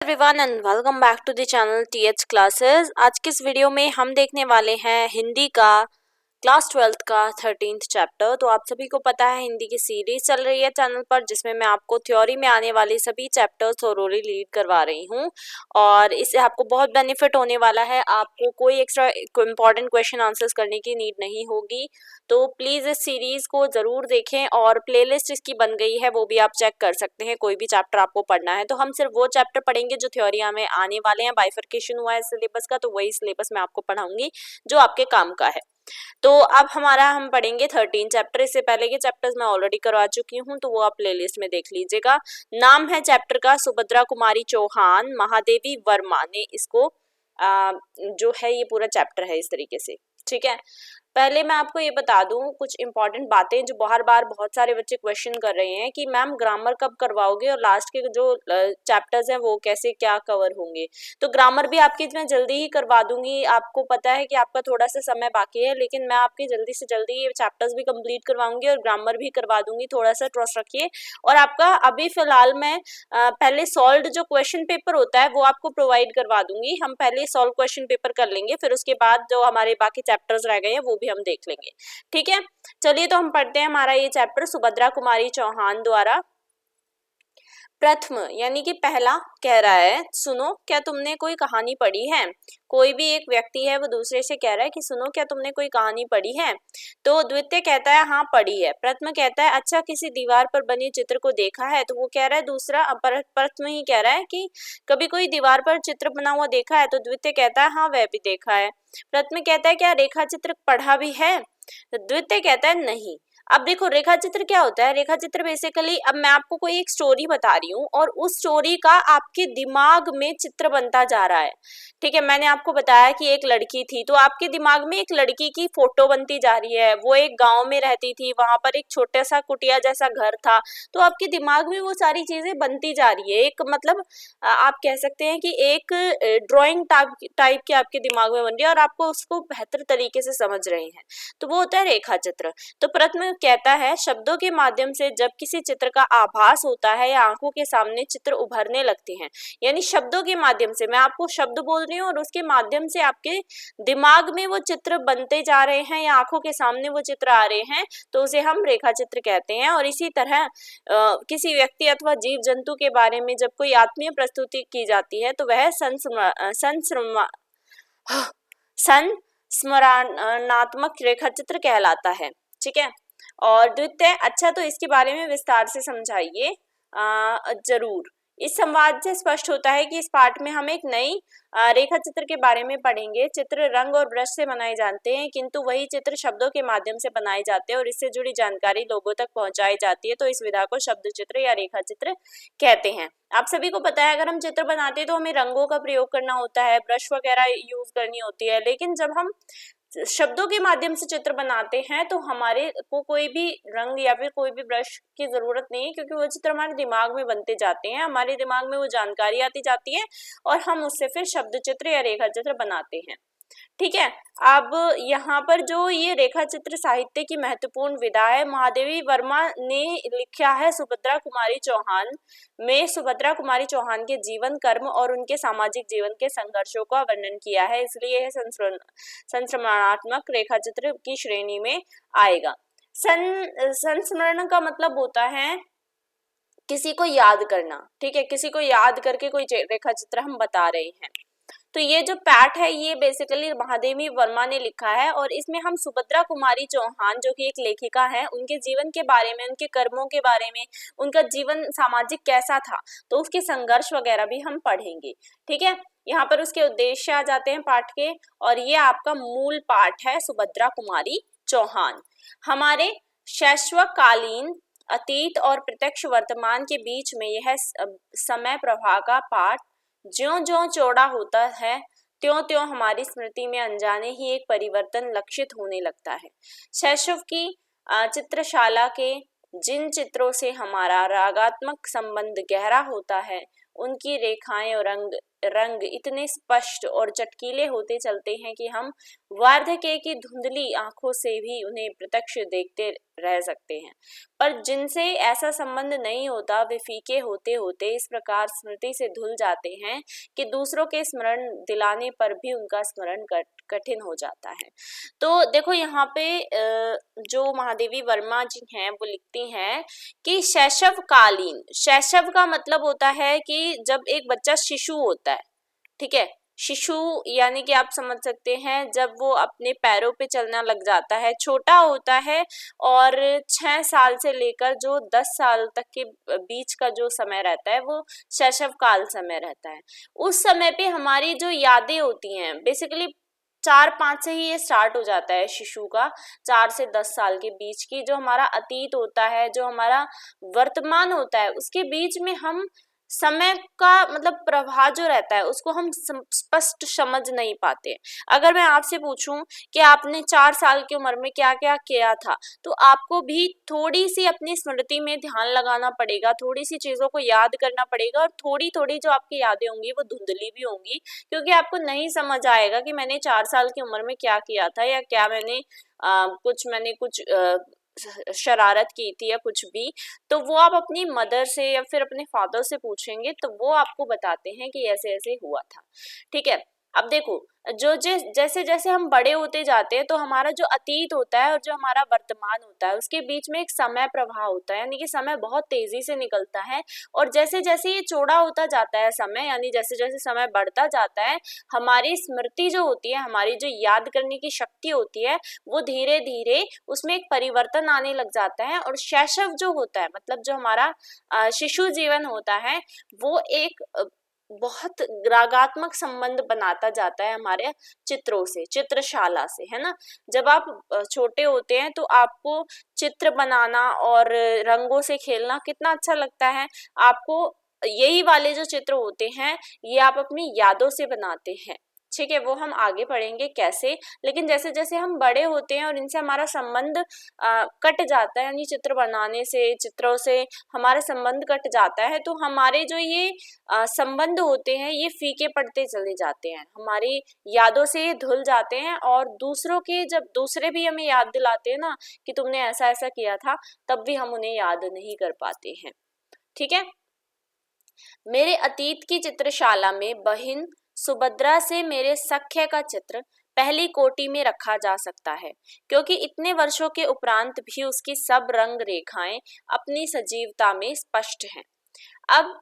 Everyone and welcome back to the channel TH classes. आज के इस वीडियो में हम देखने वाले हैं हिंदी का क्लास 12th का 13th चैप्टर। तो आप सभी को पता है हिंदी की सीरीज चल रही है चैनल पर, जिसमें मैं आपको थ्योरी में आने वाली सभी चैप्टर्स थोरोली रीड करवा रही हूँ और इससे आपको बहुत बेनिफिट होने वाला है। आपको कोई एक्स्ट्रा इंपॉर्टेंट क्वेश्चन आंसर्स करने की नीड नहीं होगी। तो प्लीज़ इस सीरीज को ज़रूर देखें और प्लेलिस्ट इसकी बन गई है, वो भी आप चेक कर सकते हैं। कोई भी चैप्टर आपको पढ़ना है तो हम सिर्फ वो चैप्टर पढ़ेंगे जो थ्योरी में आने वाले हैं। बाइफरकेशन हुआ है सिलेबस का, तो वही सिलेबस मैं आपको पढ़ाऊंगी जो आपके काम का है। तो अब हम पढ़ेंगे 13 चैप्टर। इससे पहले के चैप्टर्स मैं ऑलरेडी करवा चुकी हूँ, तो वो आप प्लेलिस्ट में देख लीजिएगा। नाम है चैप्टर का सुभद्रा कुमारी चौहान, महादेवी वर्मा ने इसको जो है ये पूरा चैप्टर है इस तरीके से, ठीक है। पहले मैं आपको ये बता दूं कुछ इंपॉर्टेंट बातें जो बार बार बहुत सारे बच्चे क्वेश्चन कर रहे हैं कि मैम ग्रामर कब करवाओगे और लास्ट के जो चैप्टर्स हैं वो कैसे क्या कवर होंगे। तो ग्रामर भी आपकी मैं जल्दी ही करवा दूंगी। आपको पता है कि आपका थोड़ा सा समय बाकी है, लेकिन मैं आपकी जल्दी से जल्दी ये चैप्टर्स भी कंप्लीट करवाऊंगी और ग्रामर भी करवा दूंगी। थोड़ा सा ट्रस्ट रखिए। और आपका अभी फिलहाल मैं पहले सॉल्व्ड जो क्वेश्चन पेपर होता है वो आपको प्रोवाइड करवा दूंगी। हम पहले सॉल्व क्वेश्चन पेपर कर लेंगे, फिर उसके बाद जो हमारे बाकी चैप्टर्स रह गए हैं वो भी हम देख लेंगे, ठीक है। चलिए तो हम पढ़ते हैं हमारा ये चैप्टर सुभद्रा कुमारी चौहान द्वारा। प्रथम यानी कि पहला कह रहा है, सुनो क्या तुमने कोई कहानी पढ़ी है। कोई भी एक व्यक्ति है वो दूसरे से कह रहा है कि सुनो क्या तुमने कोई कहानी पढ़ी है। तो द्वितीय कहता है हाँ पढ़ी है। प्रथम कहता है अच्छा किसी दीवार पर बने चित्र को देखा है। तो वो कह रहा है दूसरा प्रथम ही कह रहा है कि कभी कोई दीवार पर चित्र बना हुआ देखा है। तो द्वितीय कहता है हाँ वह भी देखा है। प्रथम कहता है क्या रेखा चित्र पढ़ा भी है। तो द्वितीय कहता है नहीं। अब देखो रेखा चित्र क्या होता है। रेखा चित्र बेसिकली, अब मैं आपको कोई एक स्टोरी बता रही हूँ और उस स्टोरी का आपके दिमाग में चित्र बनता जा रहा है, ठीक है। मैंने आपको बताया कि एक लड़की थी, तो आपके दिमाग में एक लड़की की फोटो बनती जा रही है। वो एक गांव में रहती थी, वहां पर एक छोटा सा कुटिया जैसा घर था। तो आपके दिमाग में वो सारी चीजें बनती जा रही है। एक मतलब आप कह सकते हैं कि एक ड्राइंग टाइप की आपके दिमाग में बन रही है और आपको उसको बेहतर तरीके से समझ रहे हैं। तो वो होता है रेखा चित्र। तो प्रथम कहता है शब्दों के माध्यम से जब किसी चित्र का आभास होता है या आंखों के सामने चित्र उभरने लगते हैं, यानी शब्दों के माध्यम से, मैं आपको शब्द बोल रही हूँ और उसके माध्यम से आपके दिमाग में वो चित्र बनते जा रहे हैं या आंखों के सामने वो चित्र आ रहे हैं, तो उसे हम रेखा चित्र कहते हैं। और इसी तरह किसी व्यक्ति अथवा जीव जंतु के बारे में जब कोई आत्मीय प्रस्तुति की जाती है तो वह संस्मरणात्मक रेखा चित्र कहलाता है, ठीक है। और द्वितीय, अच्छा तो इसके बारे में विस्तार से समझाइए। जरूर। इस संवाद से स्पष्ट होता है कि इस पाठ में हम एक नई रेखा चित्र के बारे में पढ़ेंगे। चित्र रंग और ब्रश से बनाए जाते हैं, किंतु वही चित्र शब्दों के माध्यम से बनाए जाते हैं और इससे जुड़ी जानकारी लोगों तक पहुंचाई जाती है। तो इस विधा को शब्द चित्र या रेखा चित्र कहते हैं। आप सभी को पता है अगर हम चित्र बनाते हैं तो हमें रंगों का प्रयोग करना होता है, ब्रश वगैरह यूज करनी होती है, लेकिन जब हम शब्दों के माध्यम से चित्र बनाते हैं तो हमारे को कोई भी रंग या फिर कोई भी ब्रश की जरूरत नहीं है, क्योंकि वो चित्र हमारे दिमाग में बनते जाते हैं, हमारे दिमाग में वो जानकारी आती जाती है और हम उससे फिर शब्द चित्र या रेखा चित्र बनाते हैं, ठीक है। अब यहाँ पर जो ये रेखा चित्र साहित्य की महत्वपूर्ण विधा है, महादेवी वर्मा ने लिखा है सुभद्रा कुमारी चौहान में। सुभद्रा कुमारी चौहान के जीवन, कर्म और उनके सामाजिक जीवन के संघर्षों का वर्णन किया है, इसलिए यह संस्मरणात्मक रेखा चित्र की श्रेणी में आएगा। संस्मरण का मतलब होता है किसी को याद करना, ठीक है। किसी को याद करके कोई रेखा चित्र हम बता रहे हैं। तो ये जो पाठ है ये बेसिकली महादेवी वर्मा ने लिखा है और इसमें हम सुभद्रा कुमारी चौहान जो कि एक लेखिका है, उनके जीवन के बारे में, उनके कर्मों के बारे में, उनका जीवन सामाजिक कैसा था, तो उसके संघर्ष वगैरह भी हम पढ़ेंगे, ठीक है। यहाँ पर उसके उद्देश्य आ जाते हैं पाठ के, और ये आपका मूल पाठ है सुभद्रा कुमारी चौहान। हमारे शैशवकालीन अतीत और प्रत्यक्ष वर्तमान के बीच में यह समय प्रवाह का पाठ ज्यों ज्यों चौड़ा होता है त्यों त्यों हमारी स्मृति में अनजाने ही एक परिवर्तन लक्षित होने लगता है। शैशव की चित्रशाला के जिन चित्रों से हमारा रागात्मक संबंध गहरा होता है, उनकी रेखाएं और रंग इतने स्पष्ट और चटकीले होते चलते हैं कि हम वार्धक्य की धुंधली आंखों से भी उन्हें प्रत्यक्ष देखते रह सकते हैं, पर जिनसे ऐसा संबंध नहीं होता वे फीके होते होते इस प्रकार स्मृति से धुल जाते हैं कि दूसरों के स्मरण दिलाने पर भी उनका स्मरण कठिन हो जाता है। तो देखो यहाँ पे जो महादेवी वर्मा जी हैं वो लिखती हैं कि शैशवकालीन, शैशव का मतलब होता है कि जब एक बच्चा शिशु होता है, ठीक है, शिशु यानी कि आप समझ सकते हैं जब वो अपने पैरों पे चलना लग जाता है, छोटा होता है, और 6 साल से लेकर जो 10 साल तक के बीच का जो समय रहता है वो शैशव काल समय रहता है। उस समय पे हमारी जो यादें होती हैं बेसिकली 4-5 से ही ये स्टार्ट हो जाता है शिशु का, 4 से 10 साल के बीच की जो हमारा अतीत होता है, जो हमारा वर्तमान होता है, उसके बीच में हम समय का मतलब प्रवाह जो रहता है उसको हम स्पष्ट समझ नहीं पाते। अगर मैं आपसे पूछूं कि आपने 4 साल की उम्र में क्या क्या किया था, तो आपको भी थोड़ी सी अपनी स्मृति में ध्यान लगाना पड़ेगा, थोड़ी सी चीजों को याद करना पड़ेगा, और थोड़ी थोड़ी जो आपकी यादें होंगी वो धुंधली भी होंगी, क्योंकि आपको नहीं समझ आएगा कि मैंने 4 साल की उम्र में क्या किया था, या क्या मैंने कुछ शरारत की थी या कुछ भी। तो वो आप अपनी मदर से या फिर अपने फादर से पूछेंगे तो वो आपको बताते हैं कि ऐसे ऐसे हुआ था, ठीक है। अब देखो, जैसे जैसे हम बड़े होते जाते हैं तो हमारा जो अतीत होता है और जो हमारा वर्तमान होता है उसके बीच में एक समय प्रवाह होता है, यानी कि समय बहुत तेजी से निकलता है, और जैसे जैसे ये चौड़ा होता जाता है समय, यानी जैसे जैसे समय बढ़ता जाता है, हमारी स्मृति जो होती है, हमारी जो याद करने की शक्ति होती है, वो धीरे धीरे उसमें एक परिवर्तन आने लग जाता है। और शैशव जो होता है, मतलब जो हमारा शिशु जीवन होता है, वो एक बहुत रागात्मक संबंध बनाता जाता है हमारे चित्रों से, चित्रशाला से, है ना। जब आप छोटे होते हैं तो आपको चित्र बनाना और रंगों से खेलना कितना अच्छा लगता है। आपको यही वाले जो चित्र होते हैं ये आप अपनी यादों से बनाते हैं, ठीक है, वो हम आगे पढ़ेंगे कैसे। लेकिन जैसे जैसे हम बड़े होते हैं और इनसे हमारा संबंध कट जाता है, यानी चित्र बनाने से, चित्रों से हमारा संबंध कट जाता है, तो हमारे जो ये संबंध होते हैं ये फीके पड़ते चले जाते हैं, हमारी यादों से ये धुल जाते हैं, और दूसरों के जब दूसरे भी हमें याद दिलाते हैं ना कि तुमने ऐसा ऐसा किया था, तब भी हम उन्हें याद नहीं कर पाते हैं, ठीक है। मेरे अतीत की चित्रशाला में बहन सुभद्रा से मेरे सख्य का चित्र पहली कोटि में रखा जा सकता है, क्योंकि इतने वर्षों के उपरांत भी उसकी सब रंग रेखाएं अपनी सजीवता में स्पष्ट हैं। अब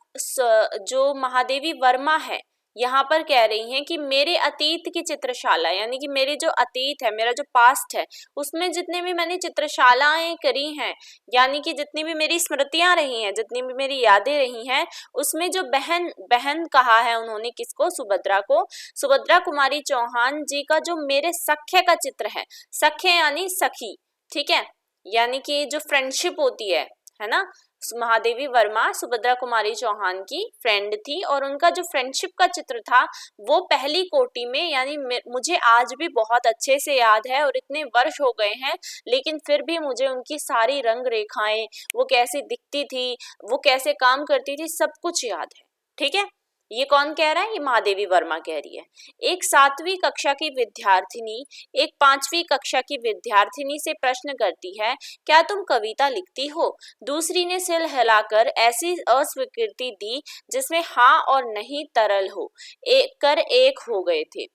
जो महादेवी वर्मा है यहाँ पर कह रही हैं कि मेरे अतीत की चित्रशाला, यानी कि मेरे जो अतीत है, मेरा जो पास्ट है, उसमें जितने भी मैंने चित्रशालाएं करी हैं, यानी कि जितनी भी मेरी स्मृतियां रही हैं, जितनी भी मेरी यादें रही हैं, उसमें जो बहन बहन कहा है उन्होंने किसको, सुभद्रा को, सुभद्रा कुमारी चौहान जी का जो मेरे सख्य का चित्र है, सख्य यानी सखी, ठीक है, यानी कि जो फ्रेंडशिप होती है ना। महादेवी वर्मा सुभद्रा कुमारी चौहान की फ्रेंड थी, और उनका जो फ्रेंडशिप का चित्र था वो पहली कोटि में, यानी मुझे आज भी बहुत अच्छे से याद है, और इतने वर्ष हो गए हैं लेकिन फिर भी मुझे उनकी सारी रंग रेखाएं, वो कैसी दिखती थी, वो कैसे काम करती थी, सब कुछ याद है, ठीक है। ये कौन कह रहा है, ये महादेवी वर्मा कह रही है। एक 7वीं कक्षा की विद्यार्थिनी एक 5वीं कक्षा की विद्यार्थिनी से प्रश्न करती है, क्या तुम कविता लिखती हो? दूसरी ने सिर हिलाकर ऐसी अस्वीकृति दी जिसमें हाँ और नहीं तरल हो एक हो गए थे।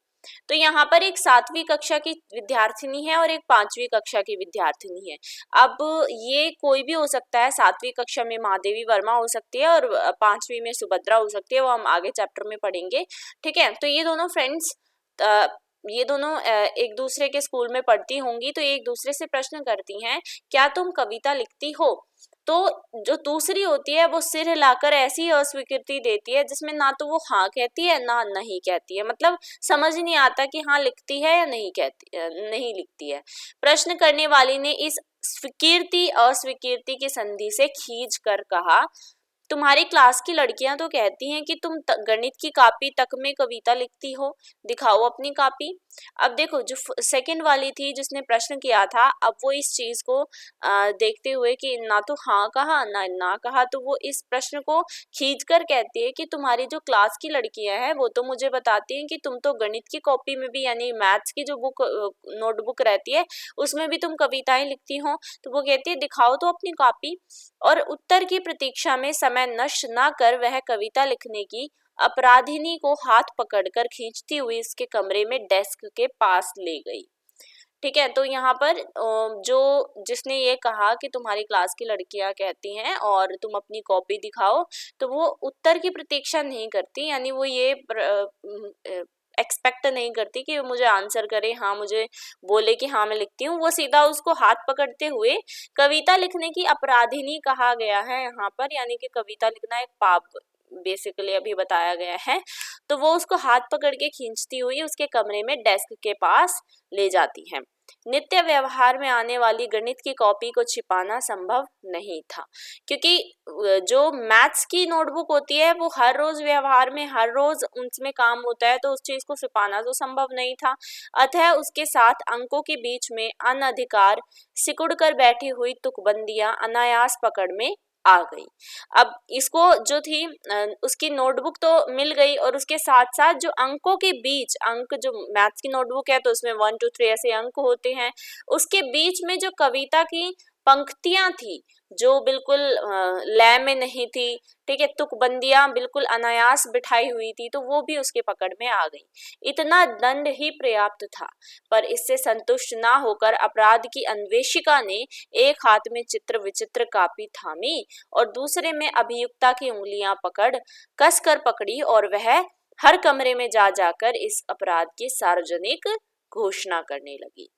तो यहाँ पर एक 7वीं कक्षा की विद्यार्थिनी है और एक 5वीं कक्षा की विद्यार्थिनी है। अब ये कोई भी हो सकता है, 7वीं कक्षा में महादेवी वर्मा हो सकती है और 5वीं में सुभद्रा हो सकती है, वो हम आगे चैप्टर में पढ़ेंगे, ठीक है। तो ये दोनों फ्रेंड्स एक दूसरे के स्कूल में पढ़ती होंगी, तो एक दूसरे से प्रश्न करती हैं, क्या तुम कविता लिखती हो? तो जो दूसरी होती है वो सिर हिलाकर ऐसी अस्वीकृति देती है जिसमें ना तो वो हाँ कहती है ना नहीं कहती है, मतलब समझ नहीं आता कि हाँ लिखती है या नहीं लिखती है। प्रश्न करने वाली ने इस स्वीकृति अस्वीकृति की संधि से खींच कर कहा, तुम्हारी क्लास की लड़कियां तो कहती हैं कि तुम गणित की कॉपी तक में कविता लिखती हो, दिखाओ अपनी कॉपी। अब देखो जो सेकंड वाली थी जिसने प्रश्न किया था, अब वो इस चीज को देखते हुए कि ना तो हाँ कहा ना ना कहा, तो वो इस प्रश्न को खींच कर कहती है कि तुम्हारी जो क्लास की लड़कियां हैं वो तो मुझे बताती हैं कि तुम तो गणित की कॉपी में भी, यानी मैथ्स की जो बुक नोटबुक रहती है उसमें भी तुम कविताएं लिखती हो। तो वो कहती है दिखाओ तो अपनी कॉपी। और उत्तर की प्रतीक्षा में समय नष्ट न कर वह कविता लिखने की अपराधिनी को हाथ पकड़कर खींचती हुई उसके कमरे में डेस्क के पास ले गई। ठीक है, तो यहाँ पर जो जिसने ये कहा कि तुम्हारी क्लास की लड़कियां कहती हैं और तुम अपनी कॉपी दिखाओ, तो वो उत्तर की प्रतीक्षा नहीं करती, यानी वो ये एक्सपेक्ट नहीं करती कि मुझे आंसर करे, हाँ मुझे बोले कि हाँ मैं लिखती हूँ। वो सीधा उसको हाथ पकड़ते हुए कविता लिखने की अपराधिनी कहा गया है यहाँ पर, यानी कि कविता लिखना एक पाप बेसिकली अभी बताया गया है। तो वो उसको हाथ पकड़ के खींचती हुई उसके कमरे में डेस्क के पास ले जाती है। नित्य व्यवहार में आने वाली गणित की कॉपी को छिपाना संभव नहीं था, क्योंकि जो मैथ्स की नोटबुक होती है वो हर रोज व्यवहार में, हर रोज उसमें काम होता है, तो उस चीज को छिपाना तो संभव नहीं था। अतः उसके साथ अंकों के बीच में अनधिकार सिकुड़ कर बैठी हुई तुकबंदियां अनायास पकड़ में आ गई। अब इसको जो थी उसकी नोटबुक तो मिल गई, और उसके साथ साथ जो अंकों के बीच, अंक जो मैथ्स की नोटबुक है तो उसमें 1 2 3 ऐसे अंक होते हैं, उसके बीच में जो कविता की पंक्तियां थी जो बिल्कुल लय में नहीं थी, ठीक है, तुकबंदियां बिल्कुल अनायास बिठाई हुई थी, तो वो भी उसके पकड़ में आ गई। इतना दंड ही पर्याप्त था, पर इससे संतुष्ट ना होकर अपराध की अन्वेषिका ने एक हाथ में चित्र विचित्र कॉपी थामी और दूसरे में अभियुक्ता की उंगलियां पकड़ कस कर पकड़ी, और वह हर कमरे में जा जाकर इस अपराध की सार्वजनिक घोषणा करने लगी।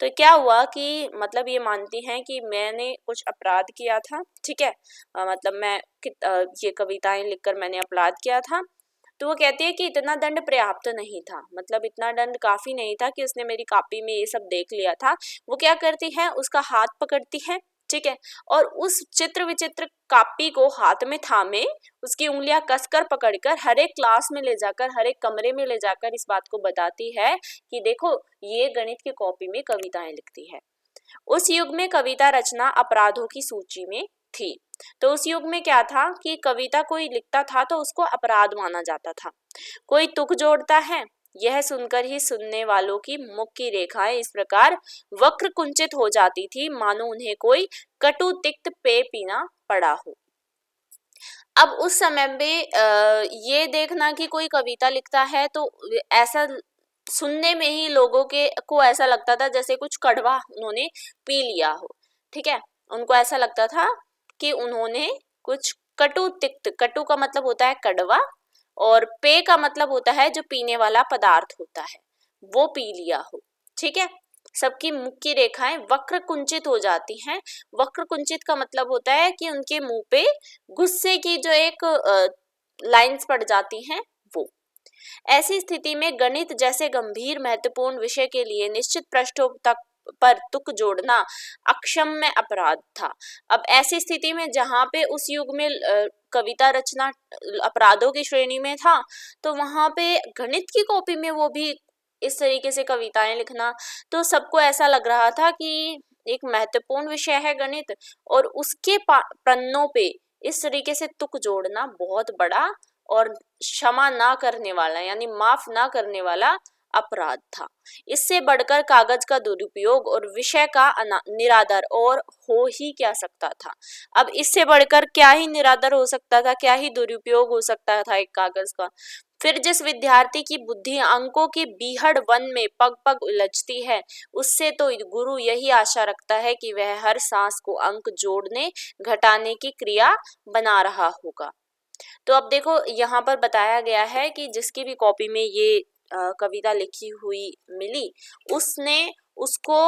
तो क्या हुआ कि मतलब ये मानती हैं कि मैंने कुछ अपराध किया था, ठीक है, मतलब मैं ये कविताएं लिखकर मैंने अपराध किया था। तो वो कहती है कि इतना दंड पर्याप्त नहीं था, मतलब इतना दंड काफी नहीं था कि उसने मेरी कॉपी में ये सब देख लिया था। वो क्या करती है, उसका हाथ पकड़ती है, ठीक है, और उस चित्र विचित्र कॉपी को हाथ में थामे उसकी उंगलियां कसकर पकड़कर हर एक क्लास में ले जाकर, हर एक कमरे में ले जाकर इस बात को बताती है कि देखो ये गणित की कॉपी में कविताएं लिखती है। उस युग में कविता रचना अपराधों की सूची में थी। तो उस युग में क्या था कि कविता कोई लिखता था तो उसको अपराध माना जाता था। कोई तुक जोड़ता है, यह सुनकर ही सुनने वालों की मुख की रेखाएं इस प्रकार वक्र कुंचित हो जाती थी मानो उन्हें कोई कटु तिक्त पेय पीना पड़ा हो। अब उस समय में ये देखना कि कोई कविता लिखता है तो ऐसा सुनने में ही लोगों के को ऐसा लगता था जैसे कुछ कड़वा उन्होंने पी लिया हो, ठीक है, उनको ऐसा लगता था कि उन्होंने कुछ कटु तिक्त, कटु का मतलब होता है कड़वा, और पेय का मतलब होता है जो पीने वाला पदार्थ होता है, वो पी लिया हो, ठीक है। सबकी मुख की रेखाएं वक्र कुंचित हो जाती हैं। वक्र कुंचित का मतलब होता है कि उनके मुंह पे गुस्से की जो एक लाइंस पड़ जाती हैं वो। ऐसी स्थिति में गणित जैसे गंभीर महत्वपूर्ण विषय के लिए निश्चित पृष्ठों तक पर तुक जोड़ना अक्षम्य अपराध था। अब ऐसी स्थिति में जहाँ पे उस युग में कविता रचना अपराधों की श्रेणी में था, तो वहां पे गणित की कॉपी में वो भी इस तरीके से कविताएं लिखना, तो सबको ऐसा लग रहा था कि एक महत्वपूर्ण विषय है गणित, और उसके पन्नों पे इस तरीके से तुक जोड़ना बहुत बड़ा और क्षमा ना करने वाला, यानी माफ ना करने वाला अपराध था। इससे बढ़कर कागज का दुरुपयोग और विषय का निरादर और हो ही क्या सकता था। अब इससे बढ़कर क्या ही निरादर हो सकता था, क्या ही दुरुपयोग हो सकता था एक कागज का। फिर जिस विद्यार्थी की बुद्धि अंकों की बीहड़ वन में पग पग उलझती है, उससे तो गुरु यही आशा रखता है कि वह हर सांस को अंक जोड़ने घटाने की क्रिया बना रहा होगा। तो अब देखो यहाँ पर बताया गया है कि जिसकी भी कॉपी में ये कविता लिखी हुई मिली, उसने उसको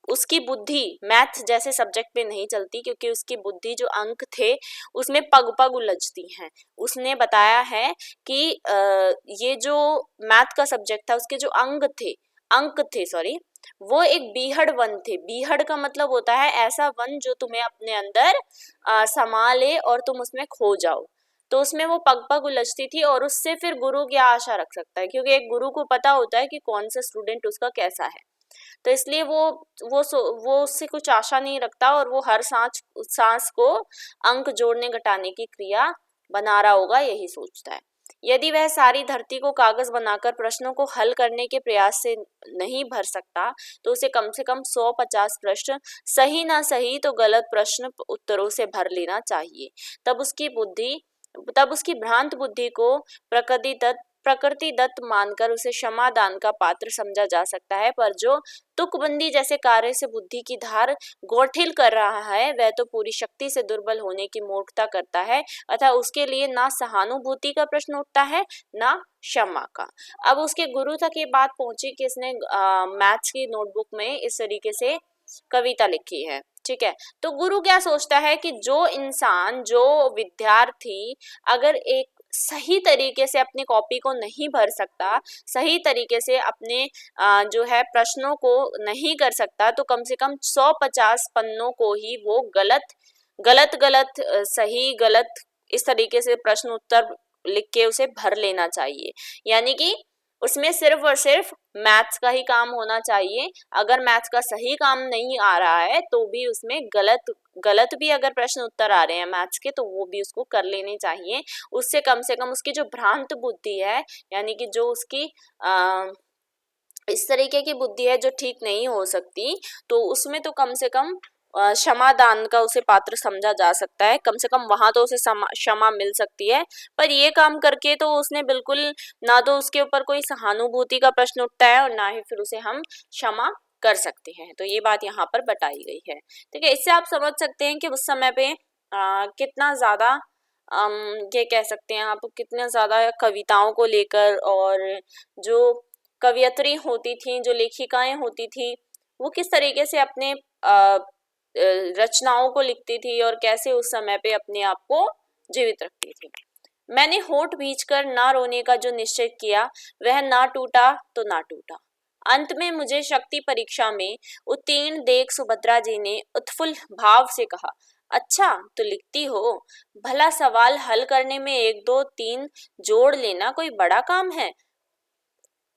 उसकी बुद्धि मैथ जैसे सब्जेक्ट पे नहीं चलती, क्योंकि उसकी बुद्धि जो अंक थे उसमें पग पग उलझती हैं। उसने बताया है कि ये जो मैथ का सब्जेक्ट था उसके जो अंक थे सॉरी, वो एक बीहड़ वन थे। बीहड़ का मतलब होता है ऐसा वन जो तुम्हें अपने अंदर समा ले और तुम उसमें खो जाओ। तो उसमें वो पग पग उलझती थी और उससे फिर गुरु क्या आशा रख सकता है, क्योंकि एक गुरु को पता होता है कि कौन सा स्टूडेंट उसका कैसा है। तो इसलिए वो उससे कुछ आशा नहीं रखता और वो हर सांस को अंक जोड़ने घटाने की क्रिया बना रहा होगा, यही सोचता है। यदि वह सारी धरती को कागज बनाकर प्रश्नों को हल करने के प्रयास से नहीं भर सकता तो उसे कम से कम 150 प्रश्न सही ना सही तो गलत प्रश्न उत्तरों से भर लेना चाहिए। तब उसकी भ्रांत बुद्धि को प्रकृति दत्त मानकर उसे क्षमा दान का पात्र समझा जा सकता है, पर जो तुकबंदी जैसे कार्य से बुद्धि की धार गोठिल कर रहा है वह तो पूरी शक्ति से दुर्बल होने की मूर्खता करता है, अतः उसके लिए ना सहानुभूति का प्रश्न उठता है ना क्षमा का। अब उसके गुरु तक ये बात पहुंची कि इसने मैथ्स की नोटबुक में इस तरीके से कविता लिखी है। ठीक है, तो गुरु क्या सोचता है कि जो विद्यार्थी अगर एक सही तरीके से अपनी कॉपी को नहीं भर सकता, सही तरीके से अपने जो है प्रश्नों को नहीं कर सकता, तो कम से कम 150 पन्नों को ही वो गलत सही गलत इस तरीके से प्रश्न उत्तर लिख के उसे भर लेना चाहिए। यानी कि उसमें सिर्फ और सिर्फ मैथ्स का ही काम होना चाहिए। अगर मैथ्स का सही काम नहीं आ रहा है तो भी उसमें गलत भी अगर प्रश्न उत्तर आ रहे हैं मैथ्स के तो वो भी उसको कर लेने चाहिए। उससे कम से कम उसकी जो भ्रांत बुद्धि है, यानी कि जो उसकी इस तरीके की बुद्धि है जो ठीक नहीं हो सकती, तो उसमें तो कम से कम क्षमा दान का उसे पात्र समझा जा सकता है। कम से कम वहां तो उसे क्षमा मिल सकती है। पर ये काम करके तो उसने बिल्कुल ना तो उसके ऊपर कोई सहानुभूति का प्रश्न उठता है और ना ही फिर उसे हम क्षमा कर सकते हैं। तो ये बात यहाँ पर बताई गई है। ठीक है, इससे आप समझ सकते हैं कि उस समय पे कितना ज्यादा ये कह सकते हैं आप कितना ज्यादा कविताओं को लेकर और जो कवियत्री होती थी, जो लेखिकाएं होती थी, वो किस तरीके से अपने रचनाओं को लिखती थी और कैसे उस समय पे अपने आप को जीवित रखती थी। मैंने होठ भींचकर ना रोने का जो निश्चय किया वह ना टूटा तो ना टूटा। अंत में मुझे शक्ति परीक्षा में उत्तीर्ण देख सुभद्रा जी ने उत्फुल्ल भाव से कहा, अच्छा तो लिखती हो, भला सवाल हल करने में 1 2 3 जोड़ लेना कोई बड़ा काम है।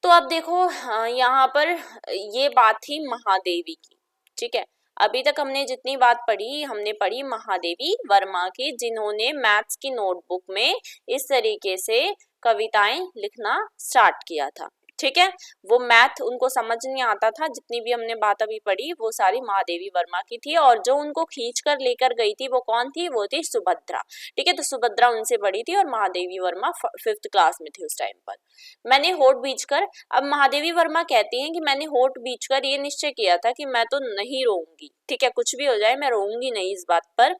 तो अब देखो यहाँ पर ये बात थी महादेवी की। ठीक है, अभी तक हमने जितनी बात पढ़ी हमने पढ़ी महादेवी वर्मा की, जिन्होंने मैथ्स की नोटबुक में इस तरीके से कविताएं लिखना स्टार्ट किया था। ठीक है, वो मैथ उनको समझ नहीं आता था। जितनी भी हमने बात अभी पढ़ी वो सारी महादेवी वर्मा की थी और जो उनको खींच कर लेकर गई थी वो कौन थी, वो थी सुभद्रा। ठीक है, तो सुभद्रा उनसे बड़ी थी और महादेवी वर्मा 5th क्लास में थी उस टाइम पर। मैंने होठ बींचकर, अब महादेवी वर्मा कहती हैं कि मैंने होठ बींचकर ये निश्चय किया था कि मैं तो नहीं रोऊंगी। ठीक है, कुछ भी हो जाए मैं रोऊंगी नहीं इस बात पर।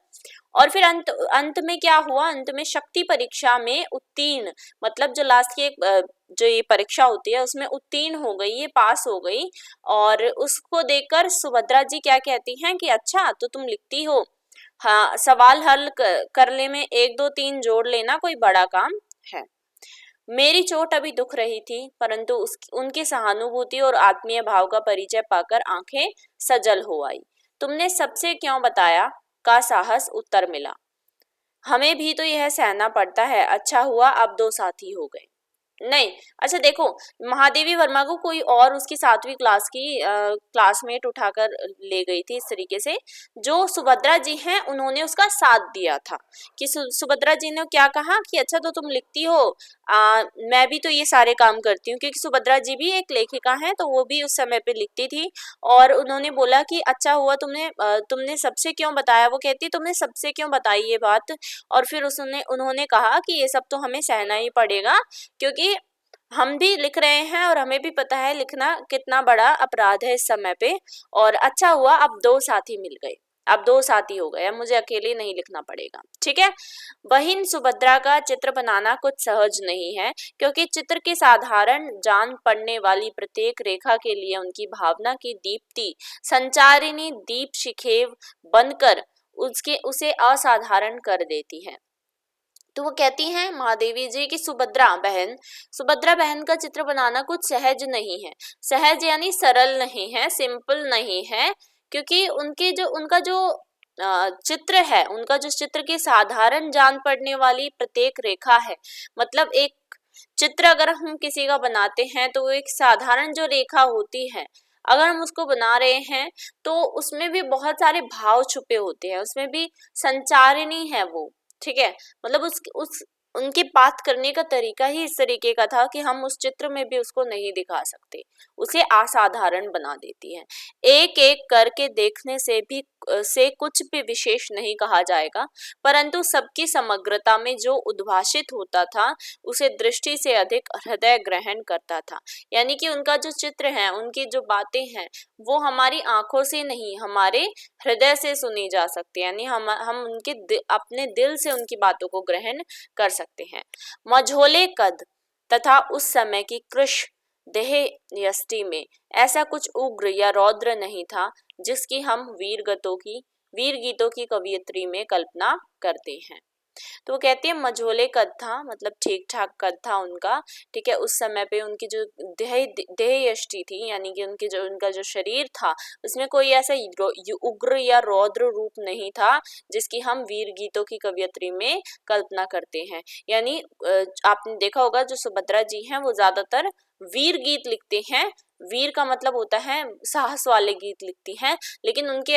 और फिर अंत में क्या हुआ, अंत में शक्ति परीक्षा में उत्तीर्ण, मतलब जो लास्ट की एक जो ये परीक्षा होती है उसमें उत्तीर्ण हो गई, ये पास हो गई। और उसको देखकर सुभद्रा जी क्या कहती हैं कि अच्छा तो तुम लिखती हो, हाँ सवाल हल करने में 1 2 3 जोड़ लेना कोई बड़ा काम है। मेरी चोट अभी दुख रही थी, परंतु उनकी सहानुभूति और आत्मीय भाव का परिचय पाकर आंखें सजल हो आई। तुमने सबसे क्यों बताया का साहस उत्तर मिला। हमें भी तो यह सहना पड़ता है, अच्छा हुआ अब 2 साथी हो गए। नहीं, अच्छा देखो, महादेवी वर्मा को कोई और उसकी 7वीं क्लास की क्लासमेट उठाकर ले गई थी इस तरीके से। जो सुभद्रा जी हैं उन्होंने उसका साथ दिया था कि सुभद्रा जी ने क्या कहा कि अच्छा तो तुम लिखती हो, मैं भी तो ये सारे काम करती हूँ, क्योंकि सुभद्रा जी भी एक लेखिका हैं तो वो भी उस समय पे लिखती थी। और उन्होंने बोला कि अच्छा हुआ तुमने सबसे क्यों बताया, वो कहती तुमने सबसे क्यों बताई ये बात। और फिर उन्होंने कहा कि ये सब तो हमें सहना ही पड़ेगा, क्योंकि हम भी लिख रहे हैं और हमें भी पता है लिखना कितना बड़ा अपराध है इस समय पे। और अच्छा हुआ अब 2 साथी मिल गए, अब 2 साथी हो गए, अब मुझे अकेले नहीं लिखना पड़ेगा। ठीक है, बहिन सुभद्रा का चित्र बनाना कुछ सहज नहीं है, क्योंकि चित्र के साधारण जान पड़ने वाली प्रत्येक रेखा के लिए उनकी भावना की दीप्ति संचारिणी दीप शिखेव बनकर उसे असाधारण कर देती है। तो वो कहती हैं महादेवी जी की सुभद्रा बहन का चित्र बनाना कुछ सहज नहीं है। सहज यानी सरल नहीं है, सिंपल नहीं है, क्योंकि उनका जो चित्र है, उनका जो चित्र की साधारण जान पड़ने वाली प्रत्येक रेखा है, मतलब एक चित्र अगर हम किसी का बनाते हैं तो वो एक साधारण जो रेखा होती है, अगर हम उसको बना रहे हैं तो उसमें भी बहुत सारे भाव छुपे होते हैं, उसमें भी संचारिणी है वो, ठीक है। मतलब उस उनकी बात करने का तरीका ही इस तरीके का था कि हम उस चित्र में भी उसको नहीं दिखा सकते, उसे असाधारण बना देती है। एक एक करके देखने से कुछ भी विशेष नहीं कहा जाएगा, परंतु सबकी समग्रता में जो उद्भाषित होता था उसे दृष्टि से अधिक हृदय ग्रहण करता था। यानी कि उनका जो चित्र है, उनकी जो बातें हैं, वो हमारी आंखों से नहीं, हमारे हृदय से सुनी जा सकती है, यानी हम अपने दिल से उनकी बातों को ग्रहण कर सकते हैं। मझोले कद तथा उस समय की कृश देह यष्टि में ऐसा कुछ उग्र या रौद्र नहीं था जिसकी हम वीर गीतों की कवियत्री में कल्पना करते हैं। तो वो कहती है मझोले कद था, मतलब ठीक ठाक कद था उनका, ठीक है। उस समय पे उनकी जो देह यष्टि थी, यानी कि उनका जो शरीर था उसमें कोई ऐसा उग्र या रौद्र रूप नहीं था जिसकी हम वीर गीतों की कवियत्री में कल्पना करते हैं। यानी आपने देखा होगा जो सुभद्रा जी हैं वो ज्यादातर वीर गीत लिखते हैं। वीर का मतलब होता है साहस वाले गीत लिखती हैं, लेकिन उनको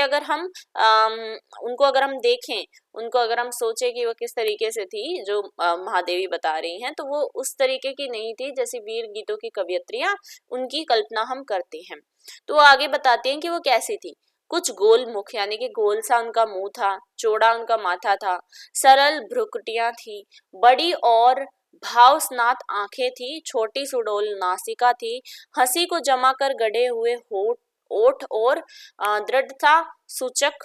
अगर हम देखें, उनको अगर हम सोचे कि वो किस तरीके से थी जो महादेवी बता रही हैं, तो वो उस तरीके की नहीं थी जैसे वीर गीतों की कवियत्रियां उनकी कल्पना हम करते हैं। तो वो आगे बताती हैं कि वो कैसी थी। कुछ गोल मुख, यानी कि गोल सा उनका मुंह था, चौड़ा उनका माथा था, सरल भ्रुकुटियां थी, बड़ी और भाव स्नात आंखें थी, छोटी सुडौल नासिका थी, हंसी को जमा कर गढ़े हुए ओठ और दृढ़ता सूचक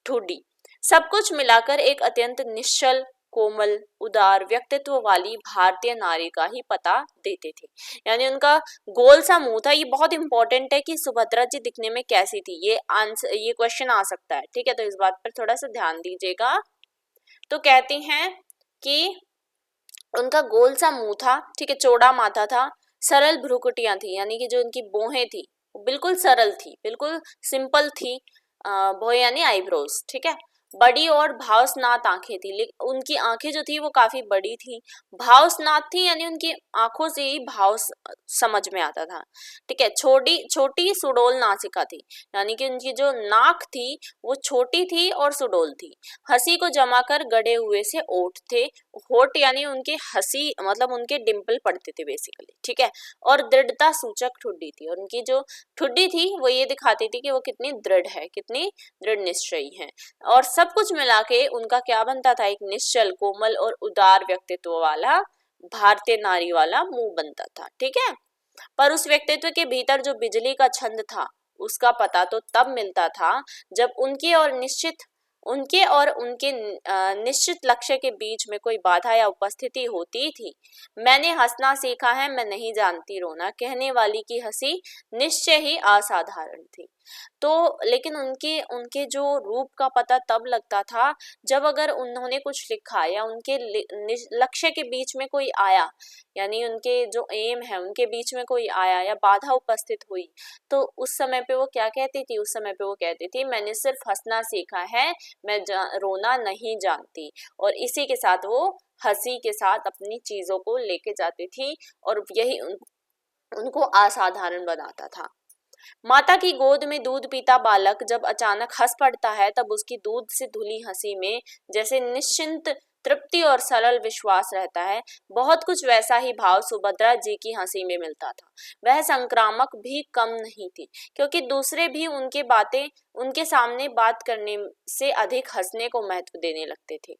ठुड्डी, सब कुछ मिलाकर एक अत्यंत निश्चल, कोमल, उदार व्यक्तित्व वाली भारतीय नारी का ही पता देते थे। यानी उनका गोल सा मुंह था। ये बहुत इंपॉर्टेंट है कि सुभद्रा जी दिखने में कैसी थी, ये क्वेश्चन आ सकता है, ठीक है। तो इस बात पर थोड़ा सा ध्यान दीजिएगा। तो कहती हैं कि उनका गोल सा मुंह था, ठीक है, चौड़ा माथा था, सरल भ्रुकुटियां थी, यानी कि जो उनकी भौहें थी वो बिल्कुल सरल थी, बिल्कुल सिंपल थी, भौहें यानी आईब्रोज, ठीक है। बड़ी और भावस्नात आंखें थी, लेकिन उनकी आंखें जो थी वो काफी बड़ी थी, भावस्नात थी, यानी उनकी आंखों से ही भाव समझ में आता था, ठीक है। छोटी छोटी सुडौल नासिका थी, यानी कि उनकी जो नाक थी वो छोटी थी और सुडौल थी, हंसी को जमाकर गढ़े हुए से ओठ थे, होठ यानी उनके हंसी, मतलब उनके डिंपल पड़ते थे बेसिकली, ठीक है। और दृढ़ता सूचक ठुड्डी थी, और उनकी जो ठुड्डी थी वो ये दिखाती थी कि वो कितनी दृढ़ है, कितनी दृढ़ निश्चयी है। और सब कुछ मिला के उनका क्या बनता था, एक निश्चल, कोमल और उदार व्यक्तित्व वाला भारतीय नारी वाला मुंह बनता था, ठीक है। पर उस व्यक्तित्व के भीतर जो बिजली का छंद था उसका पता तो तब मिलता था जब उनके और उनके निश्चित लक्ष्य के बीच में कोई बाधा या उपस्थिति होती थी। मैंने हंसना सीखा है, मैं नहीं जानती रोना, कहने वाली की हंसी निश्चय ही असाधारण थी। तो लेकिन उनके उनके जो रूप का पता तब लगता था जब अगर उन्होंने कुछ लिखा या उनके लक्ष्य के बीच में कोई आया, यानी उनके जो एम है उनके बीच में कोई आया या बाधा उपस्थित हुई, तो उस समय पे वो क्या कहती थी, उस समय पे वो कहती थी मैंने सिर्फ हंसना सीखा है, मैं रोना नहीं जानती। और इसी के साथ वो हंसी के साथ अपनी चीजों को लेके जाती थी और यही उनको असाधारण बनाता था। माता की गोद में दूध पीता बालक जब अचानक हंस पड़ता है तब उसकी दूध से धुली हंसी में जैसे निश्चिंत तृप्ति और सरल विश्वास रहता है, बहुत कुछ वैसा ही भाव सुभद्रा जी की हंसी में मिलता था। वह संक्रामक भी कम नहीं थी, क्योंकि दूसरे भी उनके सामने बात करने से अधिक हंसने को महत्व देने लगते थे।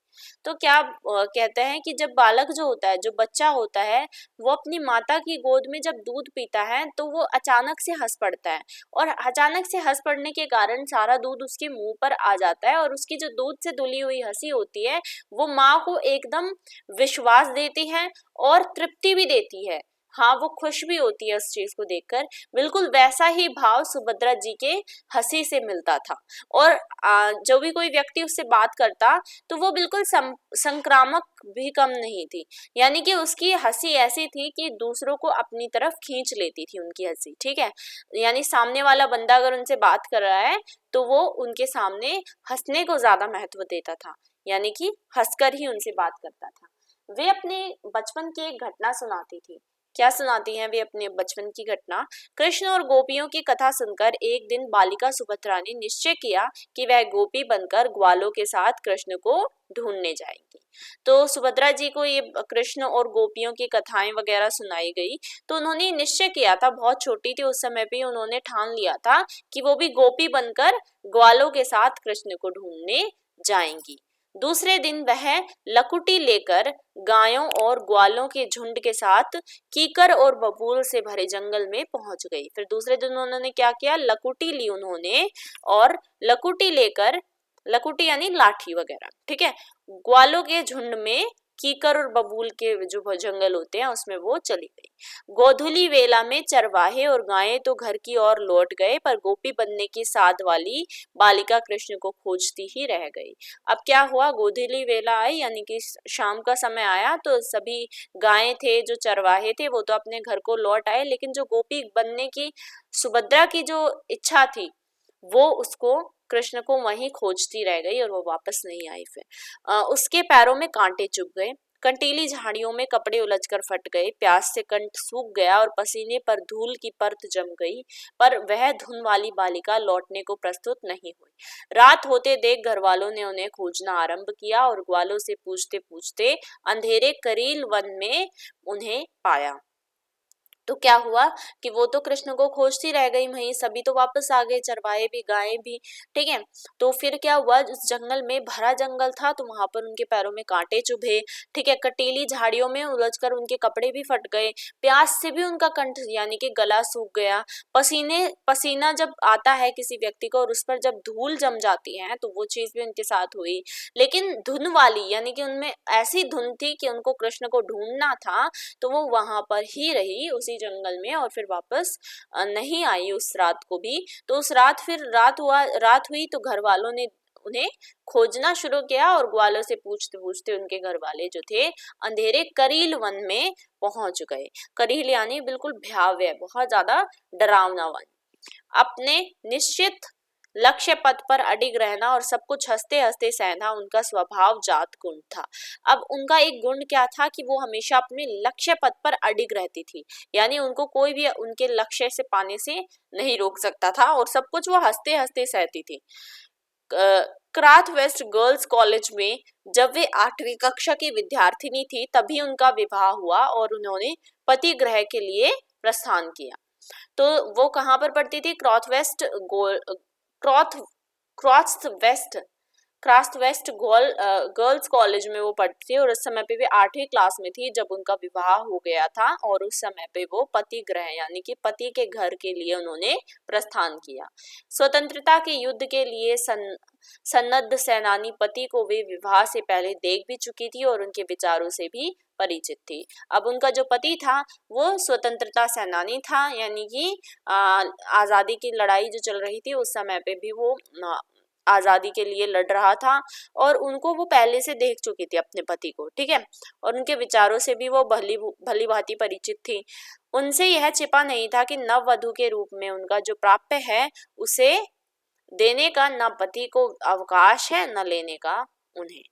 तो क्या कहते हैं कि जब बालक जो होता है, जो बच्चा होता है, वो अपनी माता की गोद में जब दूध पीता है तो वो अचानक से हंस पड़ता है, और अचानक से हंस पड़ने के कारण सारा दूध उसके मुंह पर आ जाता है, और उसकी जो दूध से धुली हुई हंसी होती है वो माँ को एकदम विश्वास देती है और तृप्ति भी देती है। हाँ वो खुश भी होती है उस चीज को देखकर, बिल्कुल वैसा ही भाव सुभद्रा जी के हंसी से मिलता था। और जो भी कोई व्यक्ति उससे बात करता तो वो बिल्कुल संक्रामक भी कम नहीं थी, यानी कि उसकी हंसी ऐसी थी कि दूसरों को अपनी तरफ खींच लेती थी उनकी हंसी, ठीक है। यानी सामने वाला बंदा अगर उनसे बात कर रहा है तो वो उनके सामने हंसने को ज्यादा महत्व देता था, यानी कि हंसकर ही उनसे बात करता था। वे अपने बचपन की एक घटना सुनाती थी। क्या सुनाती हैं वे अपने बचपन की घटना? कृष्ण और गोपियों की कथा सुनकर एक दिन बालिका सुभद्रा ने निश्चय किया कि वह गोपी बनकर ग्वालों के साथ कृष्ण को ढूंढने जाएंगी। तो सुभद्रा जी को ये कृष्ण और गोपियों की कथाएं वगैरह सुनाई गई, तो उन्होंने निश्चय किया था, बहुत छोटी थी उस समय पे उन्होंने ठान लिया था कि वो भी गोपी बनकर ग्वालों के साथ कृष्ण को ढूंढने जाएंगी। दूसरे दिन वह लकुटी लेकर गायों और ग्वालों के झुंड के साथ कीकर और बबूल से भरे जंगल में पहुंच गई। फिर दूसरे दिन उन्होंने क्या किया, लकुटी ली उन्होंने, और लकुटी लेकर, लकुटी यानी लाठी वगैरह, ठीक है, ग्वालों के झुंड में कीकर और बबूल के जो जंगल होते हैं उसमें वो चली गई। गोधूली वेला में चरवाहे और गायें तो घर की ओर लौट गए, पर गोपी बनने की साध वाली बालिका कृष्ण को खोजती ही रह गई। अब क्या हुआ, गोधूली वेला आई यानी कि शाम का समय आया, तो सभी गायें थे, जो चरवाहे थे वो तो अपने घर को लौट आए, लेकिन जो गोपी बनने की सुभद्रा की जो इच्छा थी वो उसको, कृष्ण को वहीं खोजती रह गई और वो वापस नहीं आई। फिर उसके पैरों में कांटे चुभ गए, कंटीली झाड़ियों में कपड़े उलझकर फट गए, प्यास से कंठ सूख गया और पसीने पर धूल की परत जम गई, पर वह धुन वाली बालिका लौटने को प्रस्तुत नहीं हुई। रात होते देख घर वालों ने उन्हें खोजना आरंभ किया और ग्वालों से पूछते पूछते अंधेरे करील वन में उन्हें पाया। तो क्या हुआ कि वो तो कृष्ण को खोजती रह गई, वहीं सभी तो वापस आ गए, चरवाहे भी गायें भी, ठीक है। तो फिर क्या हुआ, उस जंगल में भरा जंगल था तो वहां पर उनके पैरों में कांटे चुभे, ठीक है, कटीली झाड़ियों में उलझकर उनके कपड़े भी फट गए, प्यास से भी उनका कंठ यानी कि गला सूख गया, पसीना जब आता है किसी व्यक्ति को और उस पर जब धूल जम जाती है तो वो चीज भी उनके साथ हुई। लेकिन धुन वाली यानी कि उनमें ऐसी धुन थी कि उनको कृष्ण को ढूंढना था, तो वो वहां पर ही रही उसी जंगल में और फिर वापस नहीं आई उस रात को भी। तो उस रात फिर रात हुई तो घर वालों ने उन्हें खोजना शुरू किया और ग्वालों से पूछते पूछते उनके घर वाले जो थे अंधेरे करील वन में पहुंच गए। करील यानी बिल्कुल भयावह, बहुत ज्यादा डरावना वन। अपने निश्चित लक्ष्य पथ पर अडिग रहना और सब कुछ हंसते हंसते सहना उनका स्वभाव जात गुण था। अब उनका एक गुण क्या था कि वो हमेशा अपने लक्ष्य पथ पर अडिग रहती थी, यानी उनको कोई भी उनके लक्ष्य से पाने से नहीं रोक सकता था और सब कुछ वो हंसते हंसते सहती थी। क्राथ वेस्ट गर्ल्स कॉलेज में जब वे 8वीं कक्षा की विद्यार्थिनी थी तभी उनका विवाह हुआ और उन्होंने पति ग्रह के लिए प्रस्थान किया। तो वो कहाँ पर पढ़ती थी, क्रॉथ क्रॉथ वेस्ट क्रास्ट वेस्ट गर्ल्स कॉलेज में वो पढ़ती थी और उस समय पे वे 8वीं क्लास में थी जब उनका विवाह हो गया था और उस समय पे वो पति ग्रह यानी कि पति के घर के लिए उन्होंने प्रस्थान किया। स्वतंत्रता के युद्ध के लिए सन्नद्ध सेनानी पति को वे विवाह से पहले देख भी चुकी थी और उनके विचारों से भी परिचित थी। अब उनका जो पति था वो स्वतंत्रता सेनानी था, यानी कि आजादी की लड़ाई जो चल रही थी उस समय पे भी वो आजादी के लिए लड़ रहा था और उनको वो पहले से देख चुकी थी अपने पति को, ठीक है, और उनके विचारों से भी वो भली भांति परिचित थी। उनसे यह छिपा नहीं था कि नववधू के रूप में उनका जो प्राप्य है उसे देने का न पति को अवकाश है न लेने का उन्हें,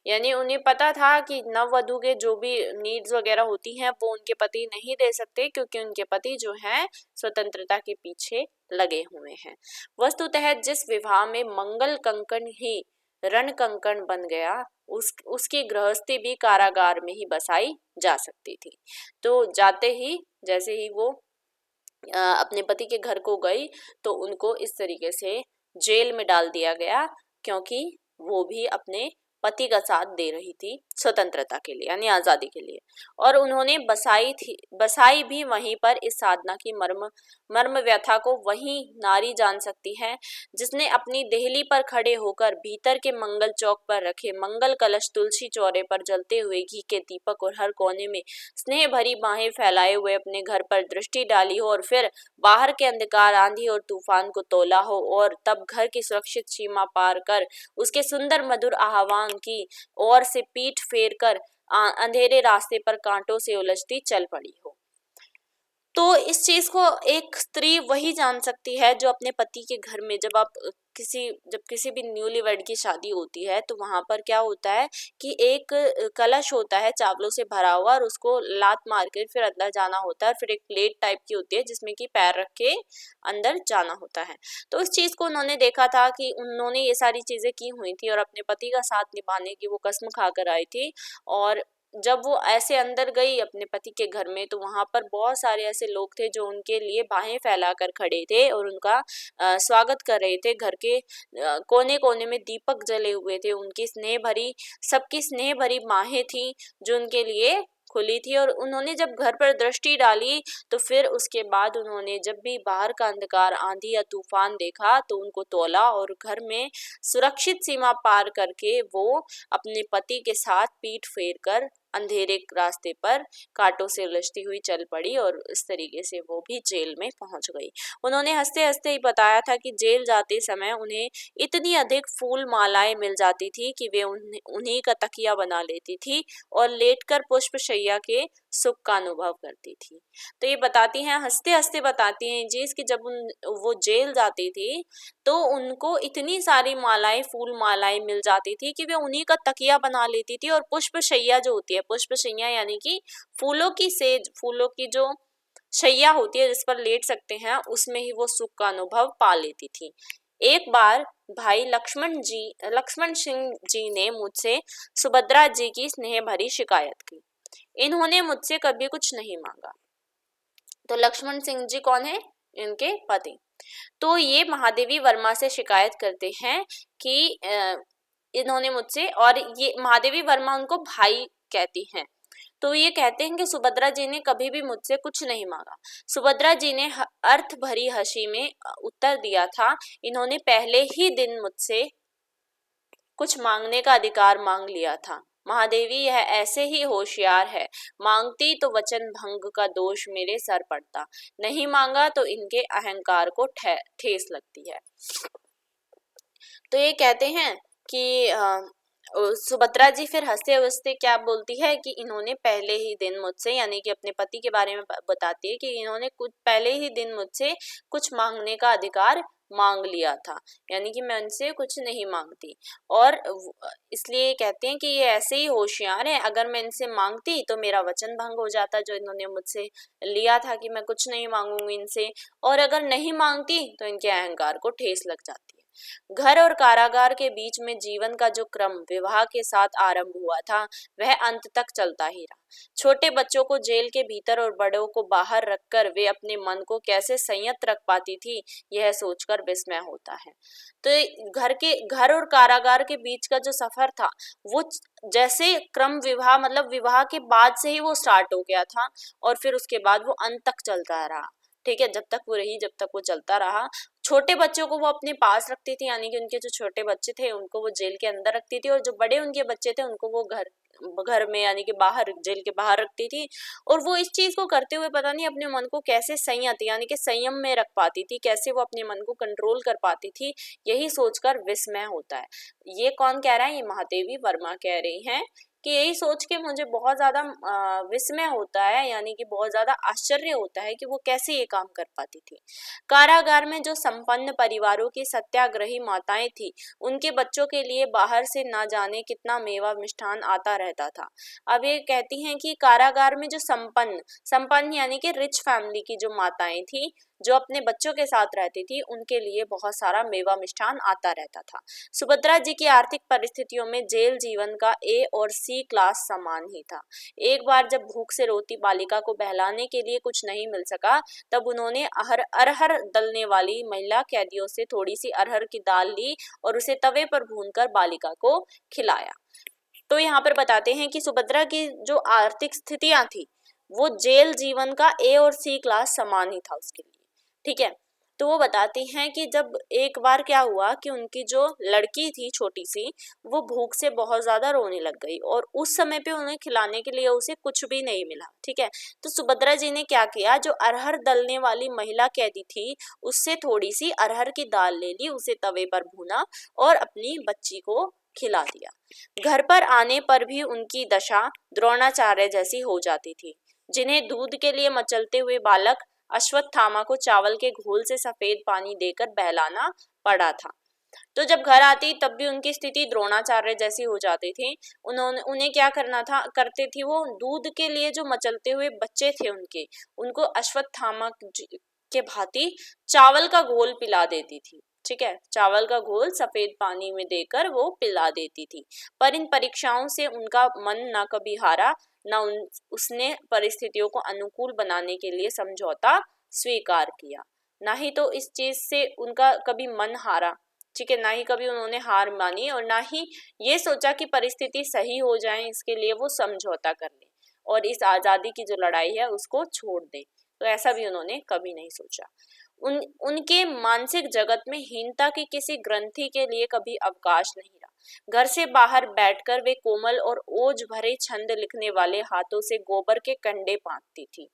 यानी उन्हें पता था कि नववधू के जो भी नीड्स वगैरह होती हैं वो उनके पति नहीं दे सकते क्योंकि उनके पति जो हैं स्वतंत्रता के पीछे लगे हुए हैं। वस्तुतः जिस विवाह में मंगल कंकण ही रण कंकण बन गया उसकी गृहस्थी भी कारागार में ही बसाई जा सकती थी। तो जाते ही जैसे ही वो अपने पति के घर को गई तो उनको इस तरीके से जेल में डाल दिया गया क्योंकि वो भी अपने पति का साथ दे रही थी स्वतंत्रता के लिए यानी आजादी के लिए। और उन्होंने बसाई भी वहीं पर इस साधना की मर्म व्यथा को वही नारी जान सकती है जिसने अपनी देहली पर खड़े होकर भीतर के मंगल चौक पर रखे मंगल कलश तुलसी चौरे पर जलते हुए घी के दीपक और हर कोने में स्नेह भरी बाहें फैलाए हुए अपने घर पर दृष्टि डाली हो और फिर बाहर के अंधकार आंधी और तूफान को तोला हो और तब घर की सुरक्षित सीमा पार कर उसके सुंदर मधुर आह्वान की ओर से पीठ फेर कर अंधेरे रास्ते पर कांटों से उलझती चल पड़ी हो। तो इस चीज को एक स्त्री वही जान सकती है जो अपने पति के घर में जब किसी भी न्यूली वेड की शादी होती है तो वहां पर क्या होता है कि एक कलश होता है चावलों से भरा हुआ और उसको लात मार के फिर अंदर जाना होता है और फिर एक प्लेट टाइप की होती है जिसमें कि पैर रख के अंदर जाना होता है। तो इस चीज को उन्होंने देखा था कि उन्होंने ये सारी चीजें की हुई थी और अपने पति का साथ निभाने की वो कसम खाकर आई थी। और जब वो ऐसे अंदर गई अपने पति के घर में तो वहां पर बहुत सारे ऐसे लोग थे जो उनके लिए बाहें फैलाकर खड़े थे और उनका स्वागत कर रहे थे। घर के कोने कोने में दीपक जले हुए थे, उनकी सबकी स्नेह भरी बाहें थी जो उनके लिए खुली थी। और उन्होंने जब घर पर दृष्टि डाली तो फिर उसके बाद उन्होंने जब भी बाहर का अंधकार आंधी या तूफान देखा तो उनको तोला और घर में सुरक्षित सीमा पार करके वो अपने पति के साथ पीठ फेर कर अंधेरे रास्ते पर कांटों से उलझती हुई चल पड़ी और इस तरीके से वो भी जेल में पहुंच गई। उन्होंने हंसते हंसते ही बताया था कि जेल जाते समय उन्हें इतनी अधिक फूल मालाएं मिल जाती थी कि वे उन्हीं का तकिया बना लेती थी और लेटकर पुष्प शैया के सुख का अनुभव करती थी। तो ये बताती हैं, हंसते हंसते बताती हैं जी कि जब वो जेल जाती थी तो उनको इतनी सारी फूल मालाएं मिल जाती थी कि वे उन्हीं का तकिया बना लेती थी और पुष्प शैया जो होती है, पुष्प शैया यानी कि फूलों की जो शैया होती है जिस पर लेट सकते हैं उसमें ही वो सुख का अनुभव पा लेती थी। एक बार भाई लक्ष्मण सिंह जी ने मुझसे सुभद्रा जी की स्नेह भरी शिकायत की। इन्होंने मुझसे कभी कुछ नहीं मांगा। तो लक्ष्मण सिंह जी कौन है? इनके पति। तो ये महादेवी वर्मा से शिकायत करते हैं कि इन्होंने मुझसे, और ये महादेवी वर्मा उनको भाई कहती हैं। तो ये कहते हैं कि सुभद्रा जी ने कभी भी मुझसे कुछ नहीं मांगा। सुभद्रा जी ने अर्थ भरी हंसी में उत्तर दिया था, इन्होंने पहले ही दिन मुझसे कुछ मांगने का अधिकार मांग लिया था। महादेवी यह ऐसे ही होशियार है, मांगती तो वचन भंग का दोष मेरे सर पड़ता, नहीं मांगा तो इनके अहंकार को ठेस लगती है। तो ये कहते हैं कि सुभद्रा जी फिर हंसते हंसते क्या बोलती है कि इन्होंने पहले ही दिन मुझसे, यानी कि अपने पति के बारे में बताती है कि इन्होंने कुछ पहले ही दिन मुझसे कुछ मांगने का अधिकार मांग लिया था, यानी कि मैं उनसे कुछ नहीं मांगती। और इसलिए कहते हैं कि ये ऐसे ही होशियार है, अगर मैं इनसे मांगती तो मेरा वचन भंग हो जाता जो इन्होंने मुझसे लिया था कि मैं कुछ नहीं मांगूंगी इनसे, और अगर नहीं मांगती तो इनके अहंकार को ठेस लग जाती है। घर और कारागार के बीच में जीवन का जो क्रम विवाह के साथ आरंभ हुआ था वह अंत तक चलता ही रहा। छोटे बच्चों को जेल के भीतर और बड़ों को बाहर रखकर वे अपने मन को कैसे संयत रख पाती थी, यह सोचकर विस्मय होता है। तो घर और कारागार के बीच का जो सफर था वो जैसे क्रम विवाह, मतलब विवाह के बाद से ही वो स्टार्ट हो गया था और फिर उसके बाद वो अंत तक चलता रहा। ठीक है, जब तक वो चलता रहा। छोटे बच्चों को वो अपने पास रखती थी, यानी कि उनके जो छोटे बच्चे थे उनको वो जेल के अंदर रखती थी, और जो बड़े उनके बच्चे थे उनको वो घर में यानी कि बाहर, जेल के बाहर रखती थी। और वो इस चीज को करते हुए पता नहीं अपने मन को कैसे संयत यानी कि संयम में रख पाती थी, कैसे वो अपने मन को कंट्रोल कर पाती थी, यही सोचकर विस्मय होता है। ये कौन कह रहा है? ये महादेवी वर्मा कह रही हैं कि यही सोच के मुझे बहुत ज्यादा विस्मय होता है, यानी कि बहुत ज्यादा आश्चर्य होता है कि वो कैसे ये काम कर पाती थी। कारागार में जो संपन्न परिवारों की सत्याग्रही माताएं थी, उनके बच्चों के लिए बाहर से ना जाने कितना मेवा मिष्ठान आता रहता था। अब ये कहती हैं कि कारागार में जो संपन्न यानी कि रिच फैमिली की जो माताएं थी जो अपने बच्चों के साथ रहती थी, उनके लिए बहुत सारा मेवा मिष्ठान आता रहता था। सुभद्रा जी की आर्थिक परिस्थितियों में जेल जीवन का ए और सी क्लास समान ही था। एक बार जब भूख से रोती बालिका को बहलाने के लिए कुछ नहीं मिल सका, तब उन्होंने अरहर दलने वाली महिला कैदियों से थोड़ी सी अरहर की दाल ली और उसे तवे पर भूनकर बालिका को खिलाया। तो यहाँ पर बताते हैं कि सुभद्रा की जो आर्थिक स्थितियां थी वो जेल जीवन का ए और सी क्लास समान ही था उसके लिए, ठीक है। तो वो बताती हैं कि जब एक बार क्या हुआ कि उनकी जो लड़की थी छोटी सी, वो भूख से बहुत ज्यादा रोने लग गई और उस समय पे उन्हें खिलाने के लिए उसे कुछ भी नहीं मिला, ठीक है। तो सुभद्रा जी ने क्या किया, जो अरहर दलने वाली महिला कैदी थी उससे थोड़ी सी अरहर की दाल ले ली, उसे तवे पर भूना और अपनी बच्ची को खिला दिया। घर पर आने पर भी उनकी दशा द्रोणाचार्य जैसी हो जाती थी, जिन्हें दूध के लिए मचलते हुए बालक अश्वत्थामा को चावल के घोल से सफेद पानी देकर बहलाना पड़ा था। तो जब घर आती तब भी उनकी स्थिति द्रोणाचार्य जैसी हो जाती थी। उन्हें क्या करना था, करते थी वो, दूध के लिए जो मचलते हुए बच्चे थे उनके, उनको अश्वत्थामा के भांति चावल का घोल पिला देती थी, ठीक है। चावल का घोल सफेद पानी में देकर वो पिला देती थी। पर इन परीक्षाओं से उनका मन न कभी हारा, न उसने परिस्थितियों को अनुकूल बनाने के लिए समझौता स्वीकार किया। ना ही तो इस चीज से उनका कभी मन हारा, ठीक है, ना ही कभी उन्होंने हार मानी और ना ही ये सोचा कि परिस्थिति सही हो जाए इसके लिए वो समझौता कर ले और इस आजादी की जो लड़ाई है उसको छोड़ दे। तो ऐसा भी उन्होंने कभी नहीं सोचा। उनके मानसिक जगत में हीनता की किसी ग्रंथि के लिए कभी अवकाश नहीं रहा। घर से बाहर बैठकर वे कोमल और ओज भरे छंद लिखने वाले हाथों से गोबर के कंडे पाथती थी।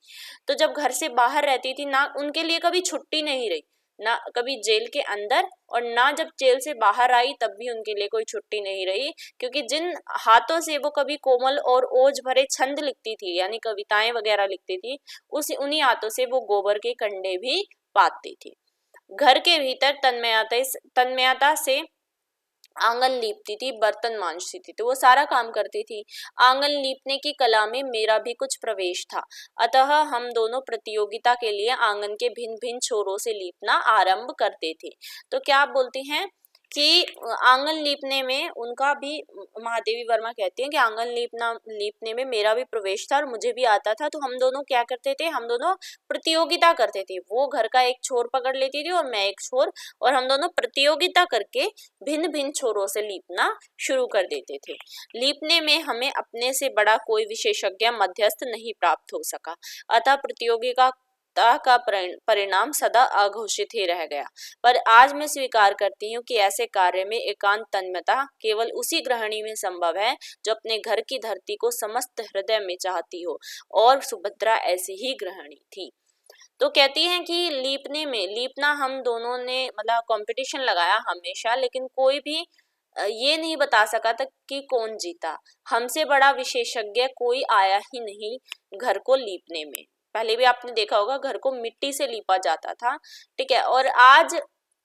तो जब घर से बाहर रहती थी ना, उनके लिए कभी छुट्टी नहीं रही, ना कभी जेल के अंदर और ना जब जेल से बाहर आई तब भी उनके लिए कोई छुट्टी नहीं रही, क्योंकि जिन हाथों से वो कभी कोमल और ओज भरे छंद लिखती थी यानी कविताएं वगैरह लिखती थी, उन्हीं हाथों से वो गोबर के कंडे भी पाती थी। घर के भीतर तन्मयता से आंगन लीपती थी, बर्तन मांजती थी, तो वो सारा काम करती थी। आंगन लीपने की कला में मेरा भी कुछ प्रवेश था, अतः हम दोनों प्रतियोगिता के लिए आंगन के भिन्न भिन्न छोरों से लीपना आरंभ करते थे। तो क्या आप बोलती हैं कि आंगन लीपने में उनका भी, महादेवी वर्मा कहती हैं कि आंगन लीपने में मेरा भी प्रवेश था और मुझे भी आता था। तो हम दोनों क्या करते थे, हम दोनों प्रतियोगिता करते थे। वो घर का एक छोर पकड़ लेती थी और मैं एक छोर, और हम दोनों प्रतियोगिता करके भिन्न भिन्न छोरों से लीपना शुरू कर देते थे। लीपने में हमें अपने से बड़ा कोई विशेषज्ञ मध्यस्थ नहीं प्राप्त हो सका, अतः प्रतियोगिता का परिणाम सदा अघोषित ही रह गया। पर आज मैं स्वीकार करती हूँ कि ऐसे कार्य में एकांत तन्मयता केवल उसी गृहिणी में संभव है जो अपने घर की धरती को समस्त हृदय में चाहती हो, और सुभद्रा ऐसी ही गृहिणी थी। तो कहती हैं कि लीपना हम दोनों ने मतलब कंपटीशन लगाया हमेशा, लेकिन कोई भी ये नहीं बता सका था कि कौन जीता। हमसे बड़ा विशेषज्ञ कोई आया ही नहीं घर को लीपने में। पहले भी आपने देखा होगा घर को मिट्टी से लीपा जाता था, ठीक है। और आज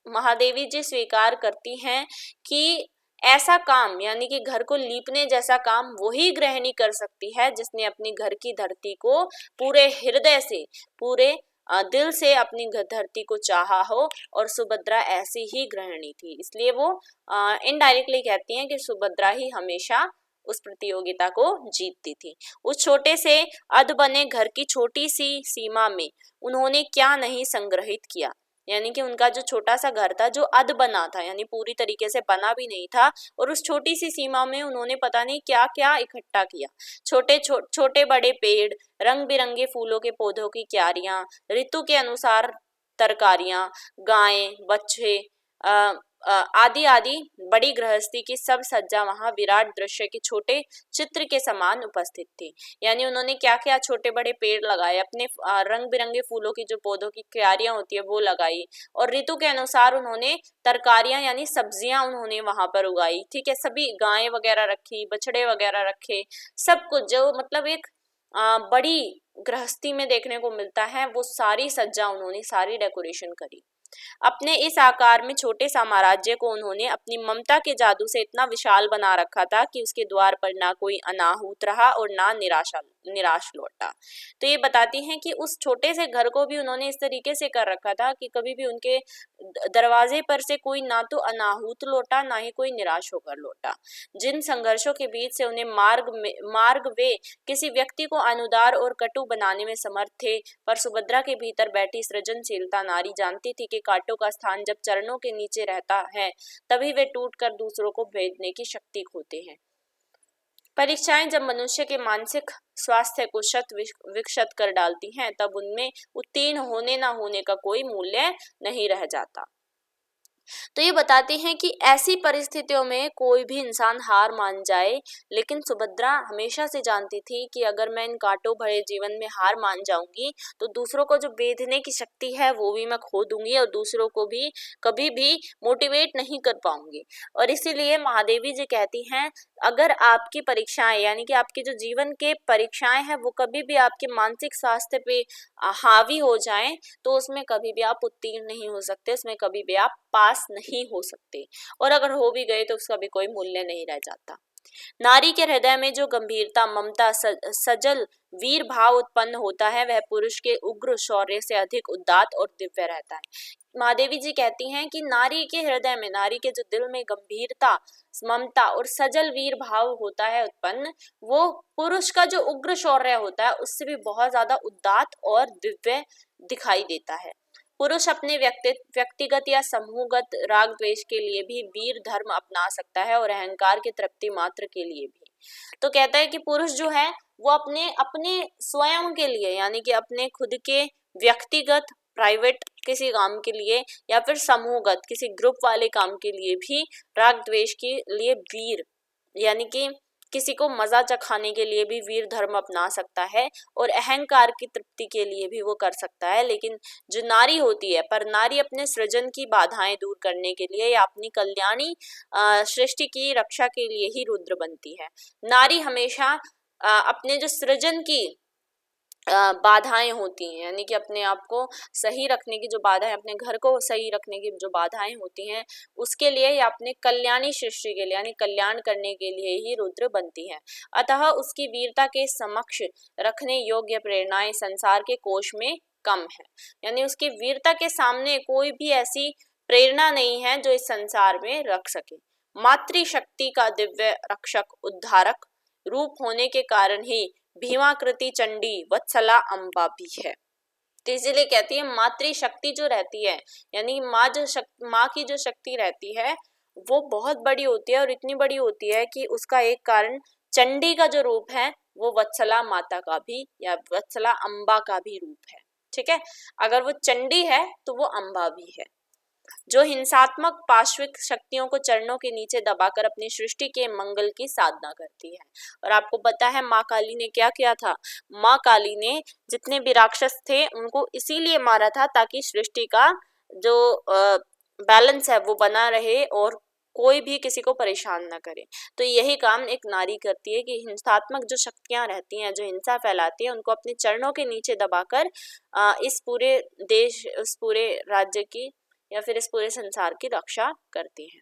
महादेवी जी स्वीकार करती हैं कि ऐसा काम यानी कि घर को लीपने जैसा काम वही गृहिणी कर सकती है जिसने अपनी घर की धरती को पूरे हृदय से, पूरे दिल से अपनी धरती को चाहा हो, और सुभद्रा ऐसी ही गृहिणी थी। इसलिए वो इनडायरेक्टली कहती हैं कि सुभद्रा ही हमेशा उस प्रतियोगिता को जीतती थी। उस छोटे से अध बने घर की छोटी सी सीमा में उन्होंने क्या नहीं संग्रहित किया, यानी कि उनका जो छोटा सा घर था जो अध बना था यानी पूरी तरीके से बना भी नहीं था, और उस छोटी सी सीमा में उन्होंने पता नहीं क्या क्या इकट्ठा किया। छोटे बड़े पेड़, रंग बिरंगे फूलों के पौधों की क्यारियां, ऋतु के अनुसार तरकारियां, गायें, बच्चे आदि आदि बड़ी गृहस्थी की सब सज्जा वहां विराट दृश्य के छोटे चित्र के समान उपस्थित थी। यानी उन्होंने क्या क्या छोटे बड़े पेड़ लगाए, अपने रंग बिरंगे फूलों की जो पौधों की क्यारियां होती है वो लगाई, और ऋतु के अनुसार उन्होंने तरकारियां यानी सब्जियां उन्होंने वहां पर उगाई, ठीक है। सभी गायें वगैरह रखी, बछड़े वगैरह रखे, सब कुछ जो मतलब एक बड़ी गृहस्थी में देखने को मिलता है वो सारी सज्जा उन्होंने, सारी डेकोरेशन करी। अपने इस आकार में छोटे साम्राज्य को उन्होंने अपनी ममता के जादू से इतना विशाल बना रखा था कि उसके द्वार पर ना कोई अनाहूत रहा और ना निराश लौटा। तो ये बताती हैं कि उस छोटे से घर को भी उन्होंने इस तरीके से कर रखा था कि कभी भी उनके दरवाजे पर से कोई ना तो अनाहूत लौटा, ना ही कोई निराश होकर लौटा। जिन संघर्षों के बीच से उन्हें मार्ग वे किसी व्यक्ति को अनुदार और कटु बनाने में समर्थ थे, पर सुभद्रा के भीतर बैठी सृजनशीलता नारी जानती थी कि कांटों का स्थान जब चरणों के नीचे रहता है तभी वे टूटकर दूसरों को भेदने की शक्ति खोते हैं। परीक्षाएं जब मनुष्य के मानसिक स्वास्थ्य को शत विक्षत कर डालती हैं, तब उनमें उत्तीर्ण होने ना होने का कोई मूल्य नहीं रह जाता। तो ये बताते हैं कि ऐसी परिस्थितियों में कोई भी इंसान हार मान जाए, लेकिन सुभद्रा हमेशा से जानती थी कि अगर मैं इन कांटों भरे जीवन में हार मान जाऊंगी तो दूसरों को जो बेधने की शक्ति है वो भी मैं खो दूंगी और दूसरों को भी कभी भी मोटिवेट नहीं कर पाऊंगी। और इसीलिए महादेवी जी कहती हैं, अगर आपकी परीक्षाएं यानी कि आपके जो जीवन के परीक्षाएं हैं वो कभी भी आपके मानसिक स्वास्थ्य पे हावी हो जाएं, तो उसमें कभी भी आप उत्तीर्ण नहीं हो सकते, उसमें कभी भी आप पास नहीं हो सकते, और अगर हो भी गए तो उसका भी कोई मूल्य नहीं रह जाता। नारी के हृदय में जो गंभीरता, ममता, सजल वीर भाव उत्पन्न होता है वह पुरुष के उग्र शौर्य से अधिक उदात्त और दिव्य रहता है। महादेवी जी कहती हैं कि नारी के हृदय में, नारी के जो दिल में गंभीरता, ममता और सजल वीर भाव होता है उत्पन्न, वो पुरुष का जो उग्र शौर्य होता है उससे भी बहुत ज्यादा उदात्त और दिव्य दिखाई देता है। पुरुष अपने व्यक्तिगत या समूहगत राग द्वेष के लिए भी वीर धर्म अपना सकता है और अहंकार की तृप्ति मात्र के लिए भी। तो कहता है कि पुरुष जो है वो अपने अपने स्वयं के लिए यानी कि अपने खुद के व्यक्तिगत प्राइवेट किसी काम के लिए या फिर समूहगत किसी ग्रुप वाले काम के लिए भी राग द्वेष के लिए वीर यानी कि किसी को मजा चखाने के लिए भी वीर धर्म अपना सकता है और अहंकार की तृप्ति के लिए भी वो कर सकता है। लेकिन जो नारी होती है, पर नारी अपने सृजन की बाधाएं दूर करने के लिए या अपनी कल्याणी सृष्टि की रक्षा के लिए ही रुद्र बनती है। नारी हमेशा अपने जो सृजन की बाधाएं होती हैं यानी कि अपने आप को सही रखने की जो बाधाएं, अपने घर को सही रखने की जो बाधाएं होती हैं उसके लिए या अपने कल्याणी सृष्टि के लिए यानी कल्याण करने के लिए ही रुद्र बनती है। अतः उसकी वीरता के समक्ष रखने योग्य प्रेरणाएं संसार के कोश में कम है, यानी उसकी वीरता के सामने कोई भी ऐसी प्रेरणा नहीं है जो इस संसार में रख सके। मातृशक्ति का दिव्य रक्षक उद्धारक रूप होने के कारण ही भीमाकृति चंडी वत्सला अम्बा भी है। तो इसीलिए कहती है मातृशक्ति जो रहती है यानी माँ की जो शक्ति रहती है वो बहुत बड़ी होती है और इतनी बड़ी होती है कि उसका एक कारण चंडी का जो रूप है वो वत्सला माता का भी या वत्सला अम्बा का भी रूप है। ठीक है, अगर वो चंडी है तो वो अम्बा भी है, जो हिंसात्मक पार्श्विक शक्तियों को चरणों के नीचे दबाकर अपनी सृष्टि के मंगल की साधना करती है। और आपको पता है माँ काली ने क्या किया था, माँ काली ने जितने भी राक्षस थे उनको इसीलिए मारा था ताकि सृष्टि का जो बैलेंस है वो बना रहे और कोई भी किसी को परेशान ना करे। तो यही काम एक नारी करती है कि हिंसात्मक जो शक्तियां रहती हैं, जो हिंसा फैलाती है, उनको अपने चरणों के नीचे दबाकर इस पूरे देश, इस पूरे राज्य की या फिर इस पूरे संसार की रक्षा करती हैं।